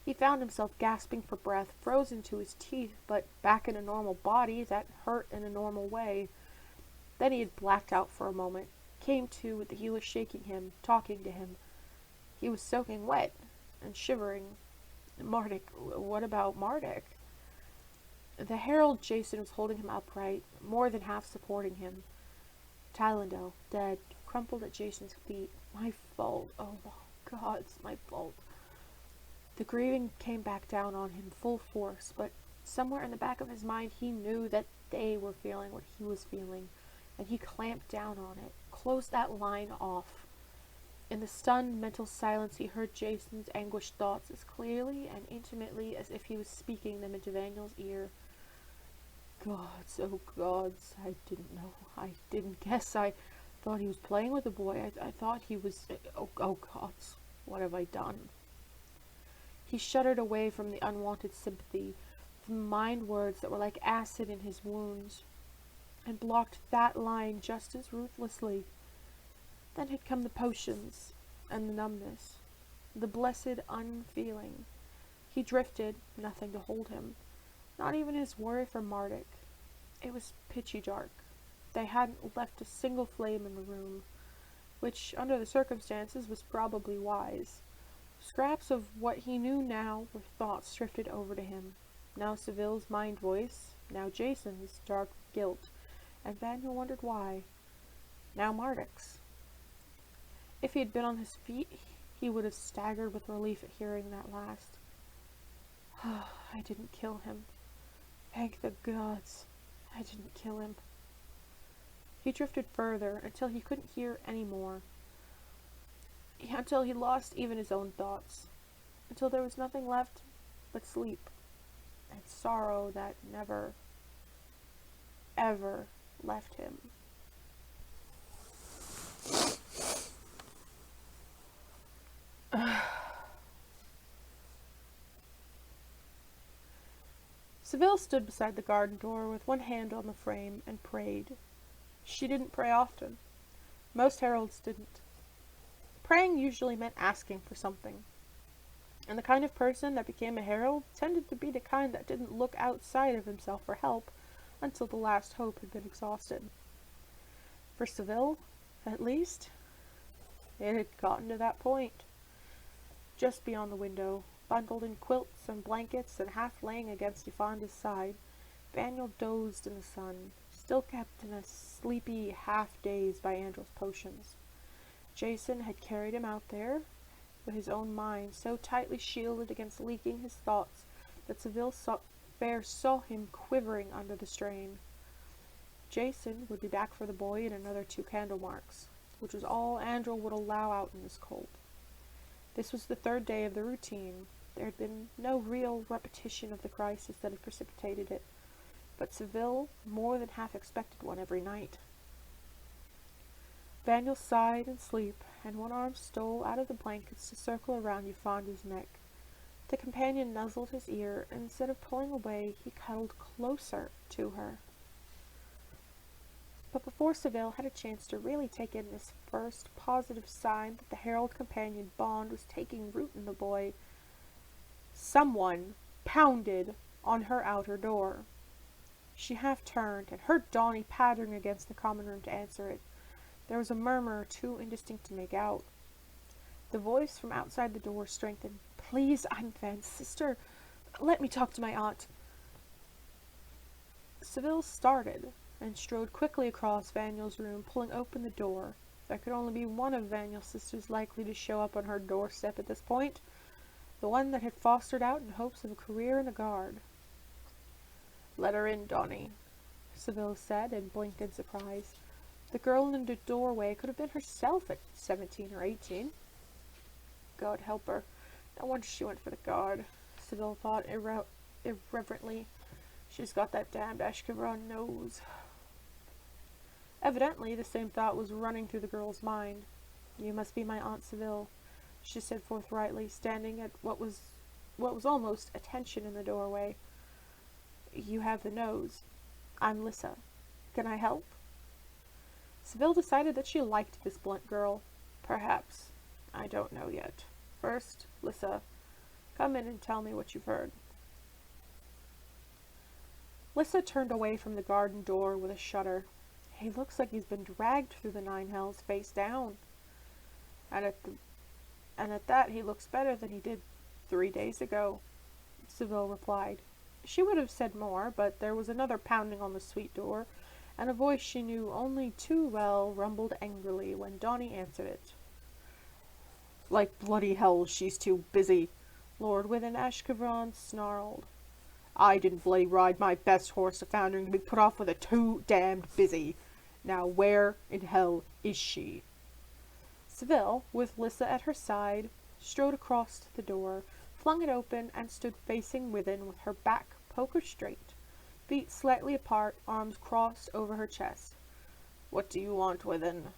He found himself gasping for breath, frozen to his teeth, but back in a normal body that hurt in a normal way. Then he had blacked out for a moment, came to with the healer shaking him, talking to him. He was soaking wet and shivering. Marduk, what about Marduk? The Herald Jason was holding him upright, more than half supporting him. Tylendel, dead, crumpled at Jason's feet. My fault. Oh, God, it's my fault. The grieving came back down on him full force, but somewhere in the back of his mind he knew that they were feeling what he was feeling, and he clamped down on it, closed that line off. In the stunned mental silence he heard Jason's anguished thoughts as clearly and intimately as if he was speaking them into Vanyel's ear. Gods, oh gods, I didn't know. I didn't guess. I thought he was playing with the boy. I thought he was... Oh gods, what have I done? He shuddered away from the unwanted sympathy, from the mind words that were like acid in his wounds, and blocked that line just as ruthlessly. Then had come the potions, and the numbness, the blessed unfeeling. He drifted, nothing to hold him, not even his worry for Marduk. It was pitchy dark. They hadn't left a single flame in the room. which, under the circumstances, was probably wise. Scraps of what he knew now were thoughts drifted over to him. Now Seville's mind voice, now Jason's dark guilt, and Vanyel wondered why. Now Marduk's. If he had been on his feet, he would have staggered with relief at hearing that last. I didn't kill him. Thank the gods, I didn't kill him. He drifted further until he couldn't hear any more. Until he lost even his own thoughts. Until there was nothing left but sleep and sorrow that never, ever left him. Seville stood beside the garden door with one hand on the frame and prayed. She didn't pray often. Most heralds didn't. Praying usually meant asking for something. And the kind of person that became a herald tended to be the kind that didn't look outside of himself for help until the last hope had been exhausted. For Seville, at least, it had gotten to that point. Just beyond the window, bundled in quilts and blankets and half laying against Yfanda's side, Vanyel dozed in the sun, still kept in a sleepy half-daze by Andrel's potions. Jason had carried him out there, with his own mind so tightly shielded against leaking his thoughts that Seville fair saw him quivering under the strain. Jason would be back for the boy in another 2 candle marks, which was all Andrel would allow out in this cold. This was the 3rd day of the routine. There had been no real repetition of the crisis that had precipitated it, but Seville more than half expected one every night. Vanyel sighed in sleep, and one arm stole out of the blankets to circle around Yfanda's neck. The companion nuzzled his ear, and instead of pulling away, he cuddled closer to her. But before Seville had a chance to really take in this first positive sign that the herald-companion bond was taking root in the boy, someone pounded on her outer door. She half turned, and heard Donnie pattering against the common room to answer it. There was a murmur too indistinct to make out. The voice from outside the door strengthened. "Please, I'm Van's sister. Let me talk to my aunt." Seville started, and strode quickly across Vanyel's room, pulling open the door. There could only be one of Vanyel's sisters likely to show up on her doorstep at this point, the one that had fostered out in hopes of a career in the guard. "Let her in, Donnie," Seville said, and blinked in surprise. The girl in the doorway could have been herself at 17 or 18. God help her. No wonder she went for the guard, Seville thought irreverently. She's got that damned Askevron nose. Evidently, the same thought was running through the girl's mind. "You must be my Aunt Seville," she said forthrightly, standing at what was almost attention in the doorway. "You have the nose. I'm Lissa. Can I help?" Seville decided that she liked this blunt girl. "Perhaps. I don't know yet. First, Lissa, come in and tell me what you've heard." Lissa turned away from the garden door with a shudder. "He looks like he's been dragged through the 9 hells face down. And at that he looks better than he did 3 days ago," Seville replied. She would have said more, but there was another pounding on the suite door, and a voice she knew only too well rumbled angrily when Donnie answered it. "Like bloody hell, she's too busy," Lord Within Askevron snarled. "I didn't bloody ride my best horse to Foundering to be put off with a too damned busy. Now where in hell is she?" Seville, with Lissa at her side, strode across to the door, flung it open, and stood facing Within with her back poker straight, feet slightly apart, arms crossed over her chest. "What do you want, Within?"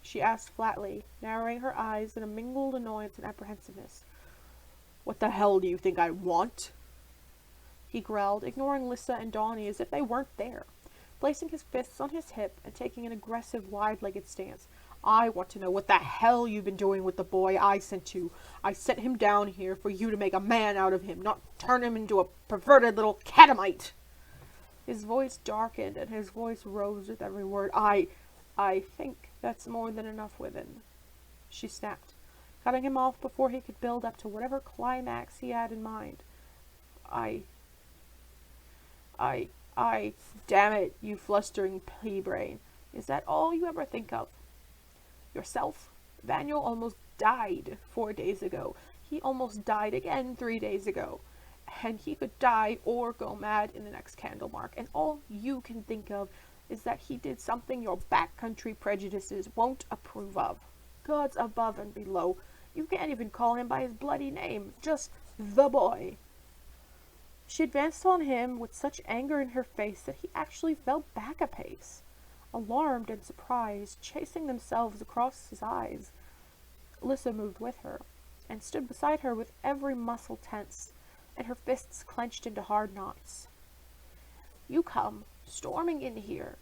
she asked flatly, narrowing her eyes in a mingled annoyance and apprehensiveness. "What the hell do you think I want?" he growled, ignoring Lissa and Donnie as if they weren't there, placing his fists on his hip and taking an aggressive wide-legged stance. "I want to know what the hell you've been doing with the boy I sent you. I sent him down here for you to make a man out of him, not turn him into a perverted little catamite." His voice darkened and his voice rose with every word. I think that's more than enough, Within, she snapped, cutting him off before he could build up to whatever climax he had in mind. I, I, damn it, you flustering pea-brain. Is that all you ever think of? Yourself? Vanyel almost died 4 days ago. He almost died again 3 days ago. And he could die or go mad in the next Candlemark. And all you can think of is that he did something your backcountry prejudices won't approve of. Gods above and below. You can't even call him by his bloody name. Just the boy. She advanced on him with such anger in her face that he actually fell back a pace, alarmed and surprised, chasing themselves across his eyes. Alyssa moved with her, and stood beside her with every muscle tense, and her fists clenched into hard knots. You come storming in here,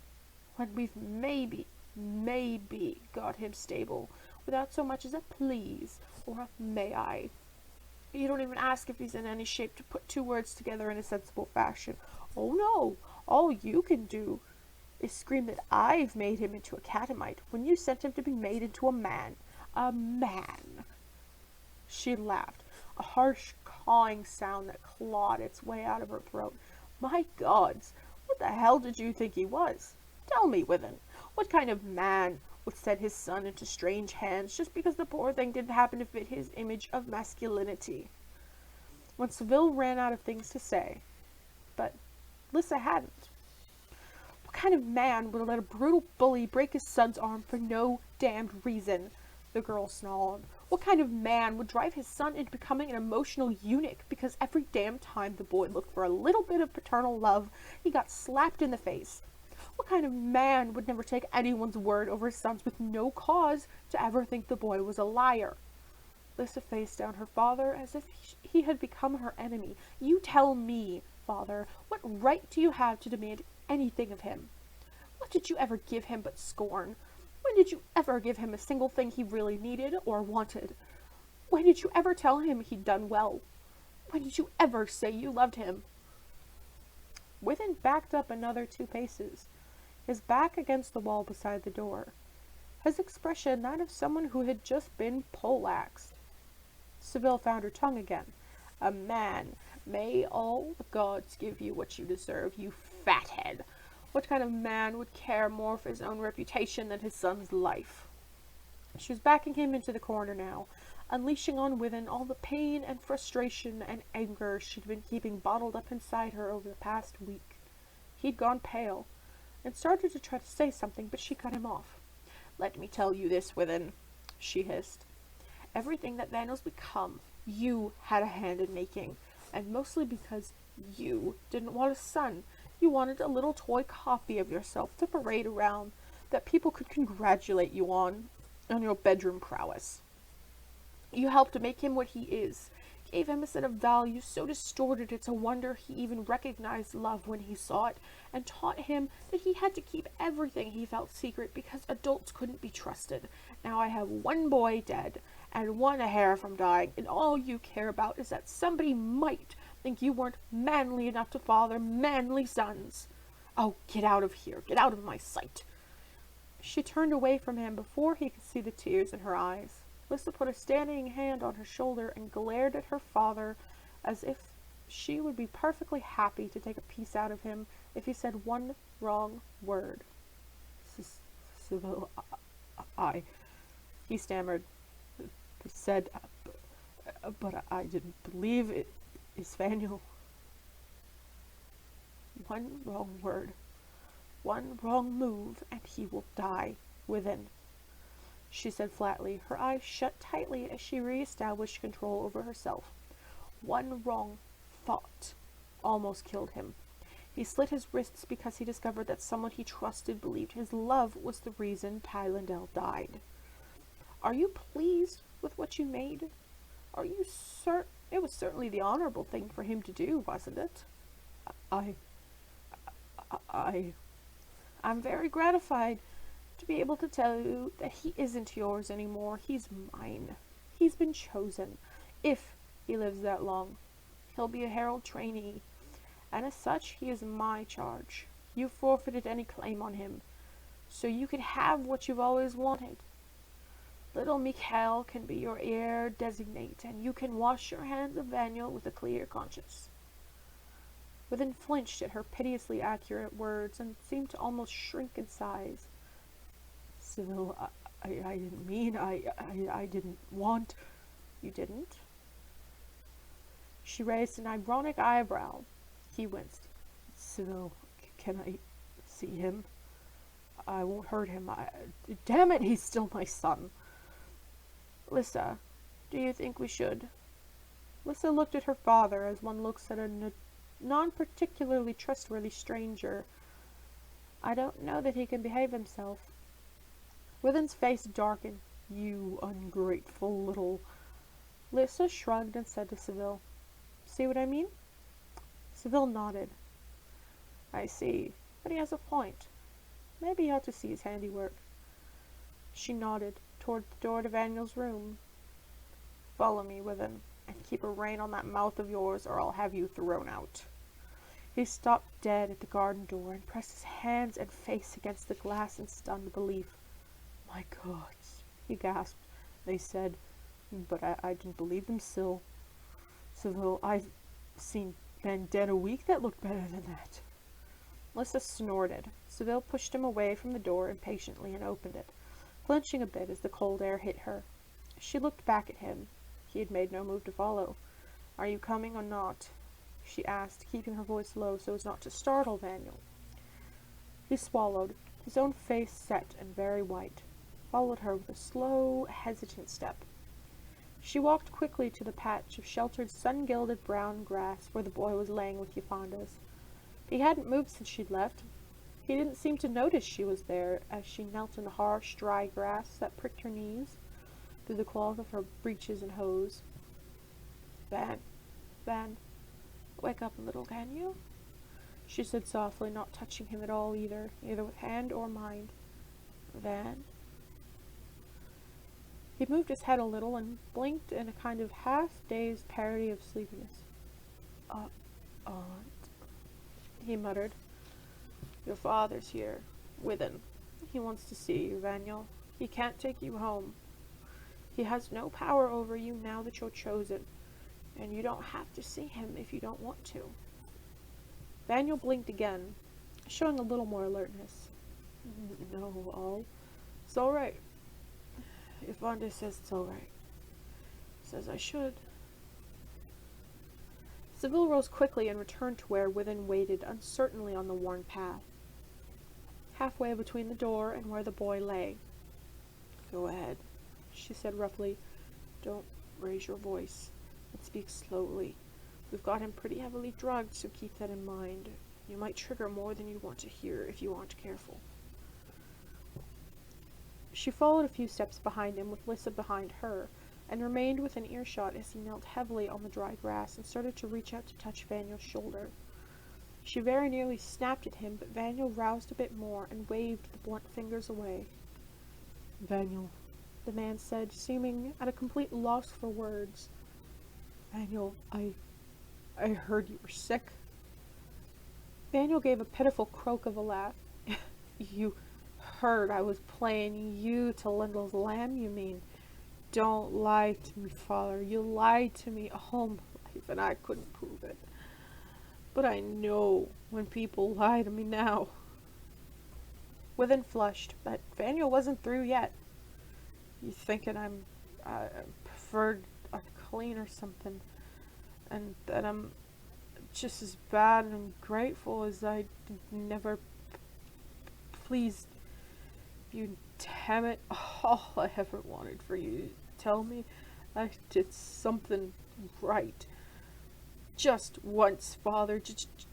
when we've maybe got him stable, without so much as a please, or a may I. You don't even ask if he's in any shape to put 2 words together in a sensible fashion. Oh no, all you can do is scream that I've made him into a catamite when you sent him to be made into a man. A man. She laughed, a harsh cawing sound that clawed its way out of her throat. My gods, what the hell did you think he was? Tell me, Within, what kind of man would set his son into strange hands just because the poor thing didn't happen to fit his image of masculinity? When Seville ran out of things to say, but Lissa hadn't. What kind of man would let a brutal bully break his son's arm for no damned reason? The girl snarled. What kind of man would drive his son into becoming an emotional eunuch because every damn time the boy looked for a little bit of paternal love, he got slapped in the face? What kind of man would never take anyone's word over his son's with no cause to ever think the boy was a liar? Lissa faced down her father as if he had become her enemy. You tell me, father, what right do you have to demand anything of him? What did you ever give him but scorn? When did you ever give him a single thing he really needed or wanted? When did you ever tell him he'd done well? When did you ever say you loved him? Within backed up another 2 paces, his back against the wall beside the door, his expression that of someone who had just been poleaxed. Seville found her tongue again. A man. May all the gods give you what you deserve, you fathead. What kind of man would care more for his own reputation than his son's life? She was backing him into the corner now, unleashing on Within all the pain and frustration and anger she'd been keeping bottled up inside her over the past week. He'd gone pale, and started to try to say something, but she cut him off. Let me tell you this, Within, she hissed. Everything that Vanyel's become, you had a hand in making, and mostly because you didn't want a son. You wanted a little toy copy of yourself to parade around that people could congratulate you on your bedroom prowess. You helped to make him what he is, gave him a set of values so distorted it's a wonder he even recognized love when he saw it, and taught him that he had to keep everything he felt secret because adults couldn't be trusted. Now I have 1 boy dead, and 1 a hair from dying, and all you care about is that somebody might think you weren't manly enough to father manly sons. Oh, get out of here. Get out of my sight. She turned away from him before he could see the tears in her eyes. Lissa put a standing hand on her shoulder and glared at her father as if she would be perfectly happy to take a piece out of him if he said 1 wrong word. Seville, he stammered. Said, but I didn't believe it is Vanyel. 1 wrong word, 1 wrong move, and he will die Within, she said flatly, her eyes shut tightly as she re-established control over herself. 1 wrong thought almost killed him. He slit his wrists because he discovered that someone he trusted believed his love was the reason Tylendale died. Are you pleased with what you made? Are you certain? It was certainly the honorable thing for him to do, wasn't it? I'm very gratified to be able to tell you that he isn't yours anymore. He's mine. He's been chosen. If he lives that long, he'll be a Herald trainee, and as such, he is my charge. You forfeited any claim on him, so you can have what you've always wanted. Little Mikhail can be your heir designate, and you can wash your hands of Vanyel with a clear conscience. Within flinched at her piteously accurate words and seemed to almost shrink in size. Sybil, I didn't mean, I didn't want... You didn't? She raised an ironic eyebrow. He winced. Sybil, can I see him? I won't hurt him. Damn it, he's still my son. Lissa, do you think we should? Lissa looked at her father as one looks at a non-particularly trustworthy stranger. I don't know that he can behave himself. Withen's face darkened. You ungrateful little... Lissa shrugged and said to Seville, See what I mean? Seville nodded. I see, but he has a point. Maybe you ought to see his handiwork. She nodded toward the door to Vanyel's room. Follow me, Withen, and keep a rein on that mouth of yours, or I'll have you thrown out. He stopped dead at the garden door and pressed his hands and face against the glass in stunned belief. My gods, he gasped. They said, but I didn't believe them still. Seville, I've seen men dead a week that looked better than that. Lissa snorted. Seville pushed him away from the door impatiently and opened it, flinching a bit as the cold air hit her. She looked back at him. He had made no move to follow. Are you coming or not? She asked, keeping her voice low so as not to startle Vanyel. He swallowed, his own face set and very white, followed her with a slow, hesitant step. She walked quickly to the patch of sheltered, sun-gilded brown grass where the boy was laying with Euphondas. He hadn't moved since she'd left. He didn't seem to notice she was there as she knelt in the harsh, dry grass that pricked her knees through the cloth of her breeches and hose. Van, wake up a little, can you? She said softly, not touching him at all either with hand or mind. Van? He moved his head a little and blinked in a kind of half-dazed parody of sleepiness. Aunt, he muttered. Your father's here, Withen. He wants to see you, Vanyel. He can't take you home. He has no power over you now that you're chosen, and you don't have to see him if you don't want to. Vanyel blinked again, showing a little more alertness. No, it's all right. If Vanda says it's all right. Says I should. Seville rose quickly and returned to where Withen waited uncertainly on the worn path, halfway between the door and where the boy lay. Go ahead, she said roughly. Don't raise your voice, and speak slowly. We've got him pretty heavily drugged, so keep that in mind. You might trigger more than you want to hear if you aren't careful. She followed a few steps behind him, with Lissa behind her, and remained within earshot as he knelt heavily on the dry grass and started to reach out to touch Vanyel's shoulder. She very nearly snapped at him, but Vanyel roused a bit more and waved the blunt fingers away. Vanyel, the man said, seeming at a complete loss for words. Vanyel, I heard you were sick. Vanyel gave a pitiful croak of a laugh. You heard I was playing you to Lyndall's lamb, you mean? Don't lie to me, Father. You lied to me all my life, and I couldn't prove it. But I know when people lie to me now. Withen flushed, but Vanyel wasn't through yet. You thinking I'm preferred unclean or something, and that I'm just as bad and ungrateful as I never pleased you. Damn it, all I ever wanted for you to tell me I did something right. Just once, Father,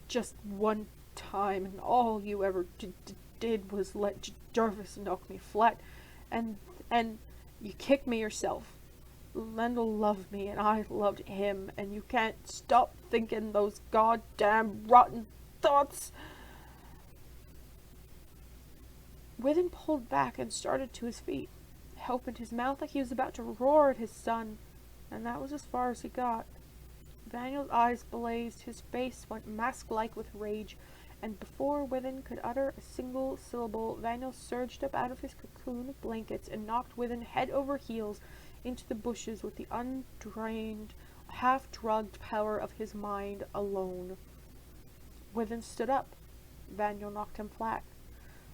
just one time, and all you ever did was let Jarvis knock me flat, and you kicked me yourself. Lyndall loved me, and I loved him, and you can't stop thinking those goddamn rotten thoughts. Withen pulled back and started to his feet. He opened his mouth like he was about to roar at his son, and that was as far as he got. Vanyel's eyes blazed, his face went mask-like with rage, and before Withen could utter a single syllable, Vanyel surged up out of his cocoon of blankets and knocked Withen head over heels into the bushes with the undrained, half-drugged power of his mind alone. Withen stood up. Vanyel knocked him flat.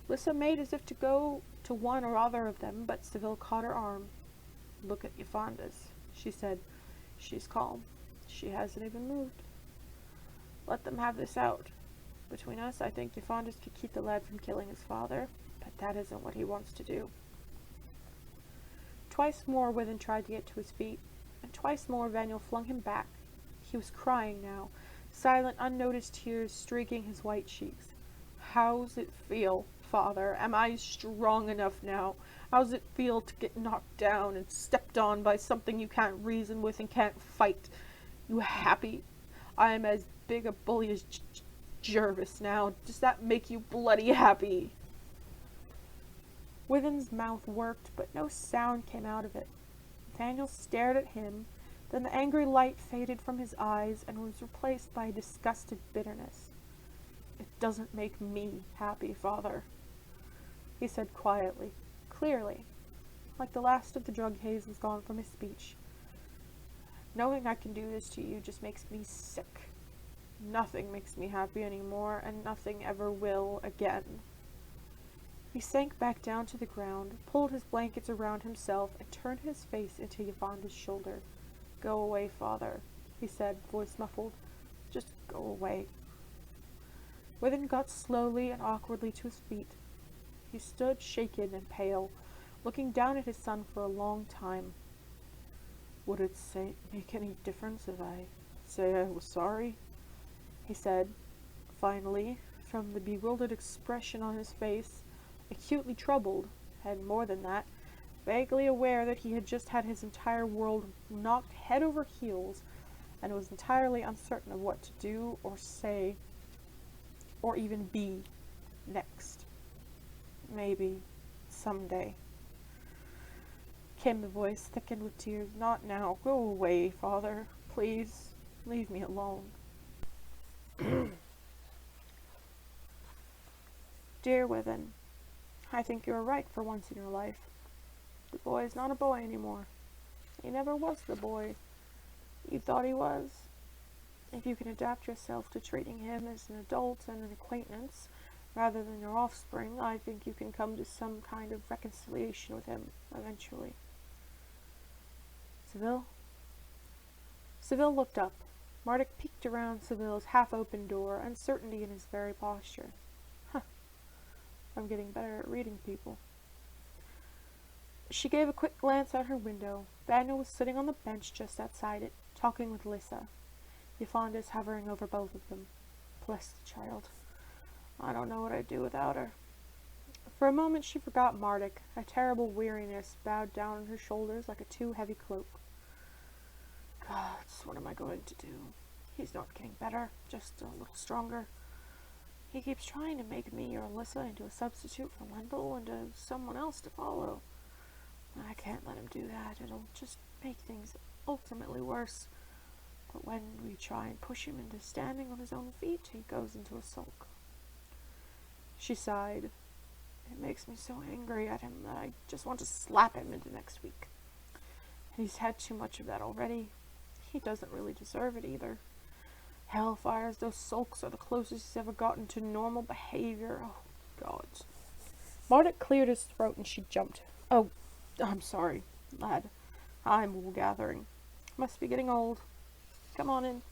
Lissa made as if to go to one or other of them, but Seville caught her arm. "Look at Yfandes," she said. "She's calm. She hasn't even moved. Let them have this out. Between us, I think Yfandes could keep the lad from killing his father, but that isn't what he wants to do." Twice more Withen tried to get to his feet, and twice more Vanyel flung him back. He was crying now, silent, unnoticed tears streaking his white cheeks. "How's it feel, father? Am I strong enough now? How's it feel to get knocked down and stepped on by something you can't reason with and can't fight? You happy? I am as big a bully as Jervis now. Does that make you bloody happy?" Withen's mouth worked, but no sound came out of it. Vanyel stared at him, then the angry light faded from his eyes and was replaced by a disgusted bitterness. "It doesn't make me happy, father," he said quietly, clearly, like the last of the drug haze was gone from his speech. "Knowing I can do this to you just makes me sick. Nothing makes me happy anymore, and nothing ever will again." He sank back down to the ground, pulled his blankets around himself, and turned his face into Yfandes' shoulder. "Go away, father," he said, voice muffled. "Just go away." Withen got slowly and awkwardly to his feet. He stood shaken and pale, looking down at his son for a long time. "Would it make any difference if I say I was sorry?" he said, finally, from the bewildered expression on his face, acutely troubled, and more than that, vaguely aware that he had just had his entire world knocked head over heels, and was entirely uncertain of what to do or say, or even be, next. "Maybe, someday," came the voice, thickened with tears. "Not now. Go away, father. Please, leave me alone." "Dear Withen, I think you are right for once in your life. The boy is not a boy anymore. He never was the boy you thought he was. If you can adapt yourself to treating him as an adult and an acquaintance, rather than your offspring, I think you can come to some kind of reconciliation with him, eventually." "Seville?" Seville looked up. Marduk peeked around Seville's half-open door, uncertainty in his very posture. I'm getting better at reading people." She gave a quick glance out her window. Vanyel was sitting on the bench just outside it, talking with Lissa. Yfandes hovering over both of them. Bless the child. I don't know what I'd do without her. For a moment she forgot Marduk. A terrible weariness bowed down on her shoulders like a too heavy cloak. "Gods, what am I going to do? He's not getting better, just a little stronger. He keeps trying to make me or Lissa into a substitute for Lendl and someone else to follow. I can't let him do that. It'll just make things ultimately worse. But when we try and push him into standing on his own feet, he goes into a sulk." She sighed. "It makes me so angry at him that I just want to slap him into next week. He's had too much of that already. He doesn't really deserve it either. Hellfires, those sulks are the closest he's ever gotten to normal behavior. Oh, gods." Marduk cleared his throat and she jumped. "Oh, I'm sorry, lad. I'm wool-gathering. Must be getting old. Come on in."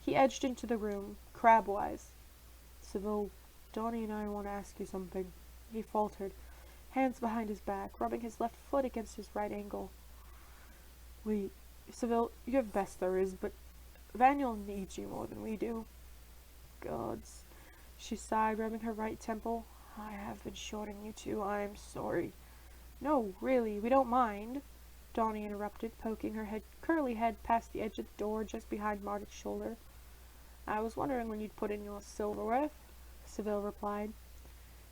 He edged into the room, crab-wise. "Seville, Donnie and I want to ask you something," he faltered, hands behind his back, rubbing his left foot against his right ankle. Seville, you're the best there is, but Vanyel needs you more than we do." "Gods," she sighed, rubbing her right temple. "I have been shorting you too. I'm sorry." "No, really, we don't mind," Donnie interrupted, poking her curly head past the edge of the door just behind Marduk's shoulder. "I was wondering when you'd put in your silverware," Seville replied.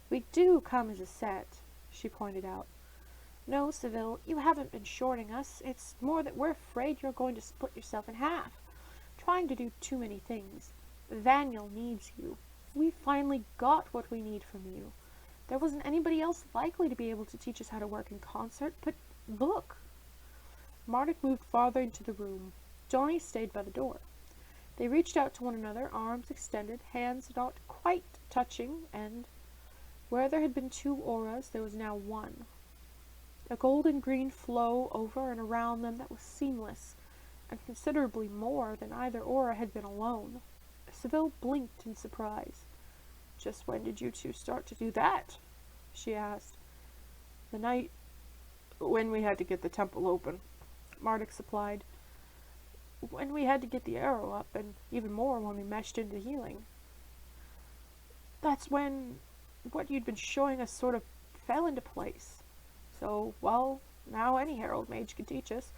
"We do come as a set," she pointed out. "No, Seville, you haven't been shorting us. It's more that we're afraid you're going to split yourself in half, trying to do too many things. Vanyel needs you." We finally got what we need from you. There wasn't anybody else likely to be able to teach us how to work in concert, but look. Marduk moved farther into the room. Johnny stayed by the door. They reached out to one another, arms extended, hands not quite touching, and where there had been two auras, there was now one. A golden green flow over and around them that was seamless, and considerably more than either aura had been alone. Seville blinked in surprise. "Just when did you two start to do that?" she asked. "The night when we had to get the temple open," Marduk supplied. "When we had to get the arrow up, and even more when we meshed into healing. That's when what you'd been showing us sort of fell into place. So, well, now any Herald Mage can teach us,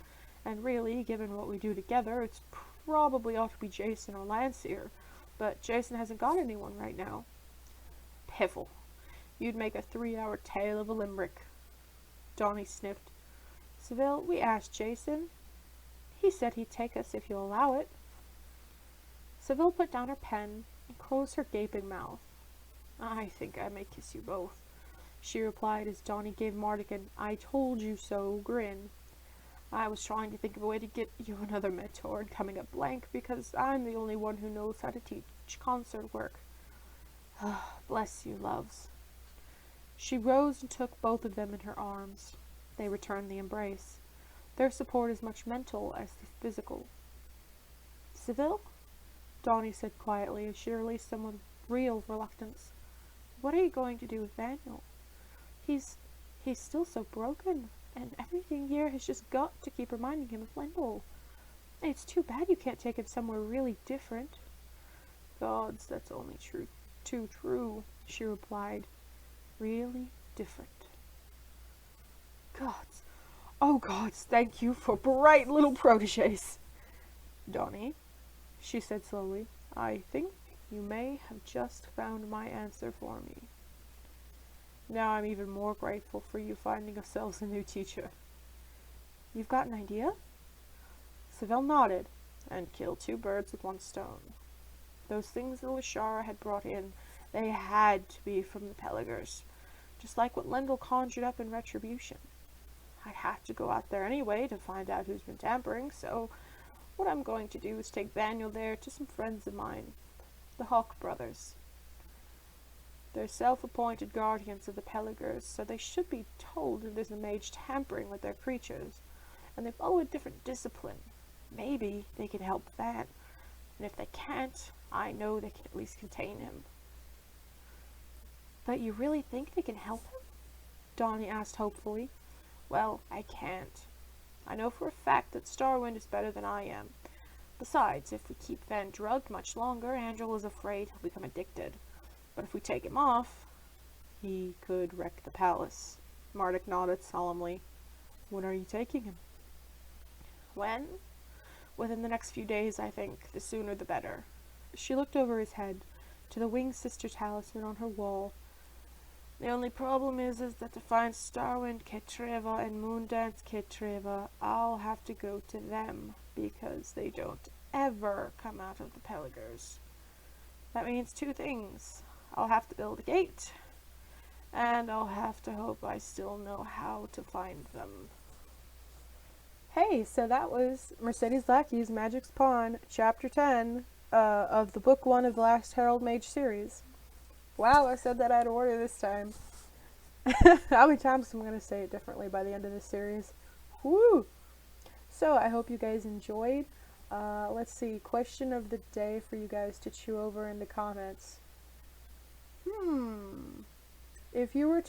and really, given what we do together, it's probably ought to be Jason or Lance here, but Jason hasn't got anyone right now." "Piffle. You'd make a 3-hour tale of a limerick." Donnie sniffed. "Seville, we asked Jason. He said he'd take us if you'll allow it." Seville put down her pen and closed her gaping mouth. "I think I may kiss you both," she replied as Donnie gave Marduk an "I told you so" grin. "I was trying to think of a way to get you another mentor and coming up blank because I'm the only one who knows how to teach concert work. Bless you, loves." She rose and took both of them in her arms. They returned the embrace. Their support is much mental as physical. "Seville?" Donnie said quietly as she released some with real reluctance. "What are you going to do with Vanyel? He's still so broken, and everything here has just got to keep reminding him of Lendl. It's too bad you can't take him somewhere really different." "Gods, that's only too true," she replied. "Really different." "Gods, oh gods, thank you for bright little protégés." "Donnie," she said slowly, "I think you may have just found my answer for me. Now I'm even more grateful for you finding yourselves a new teacher." "You've got an idea?" Seville nodded, and killed 2 birds with 1 stone. Those things the Lashara had brought in, they had to be from the Peligers, just like what Lendl conjured up in Retribution. I'd have to go out there anyway to find out who's been tampering, so what I'm going to do is take Vanyel there to some friends of mine, the Hawk brothers. They're self-appointed guardians of the Peligers, so they should be told if there's a mage tampering with their creatures, and they follow a different discipline. Maybe they can help Van, and if they can't, I know they can at least contain him." "But you really think they can help him?" Donnie asked hopefully. "Well, I can't. I know for a fact that Starwind is better than I am. Besides, if we keep Van drugged much longer, Angel is afraid he'll become addicted. But if we take him off, he could wreck the palace." Marduk nodded solemnly. "When are you taking him?" "When? Within the next few days, I think. The sooner the better." She looked over his head, to the winged sister talisman on her wall. "The only problem is that to find Starwind Ketreva and Moondance Ketreva, I'll have to go to them, because they don't ever come out of the Peligers. That means 2 things. I'll have to build a gate, and I'll have to hope I still know how to find them." Hey, so that was Mercedes Lackey's Magic's Pawn, Chapter 10 of the Book 1 of the last Herald Mage series. Wow, I said that out of order this time. How many times am I going to say it differently by the end of this series? Woo! So, I hope you guys enjoyed. Let's see, question of the day for you guys to chew over in the comments. If you were to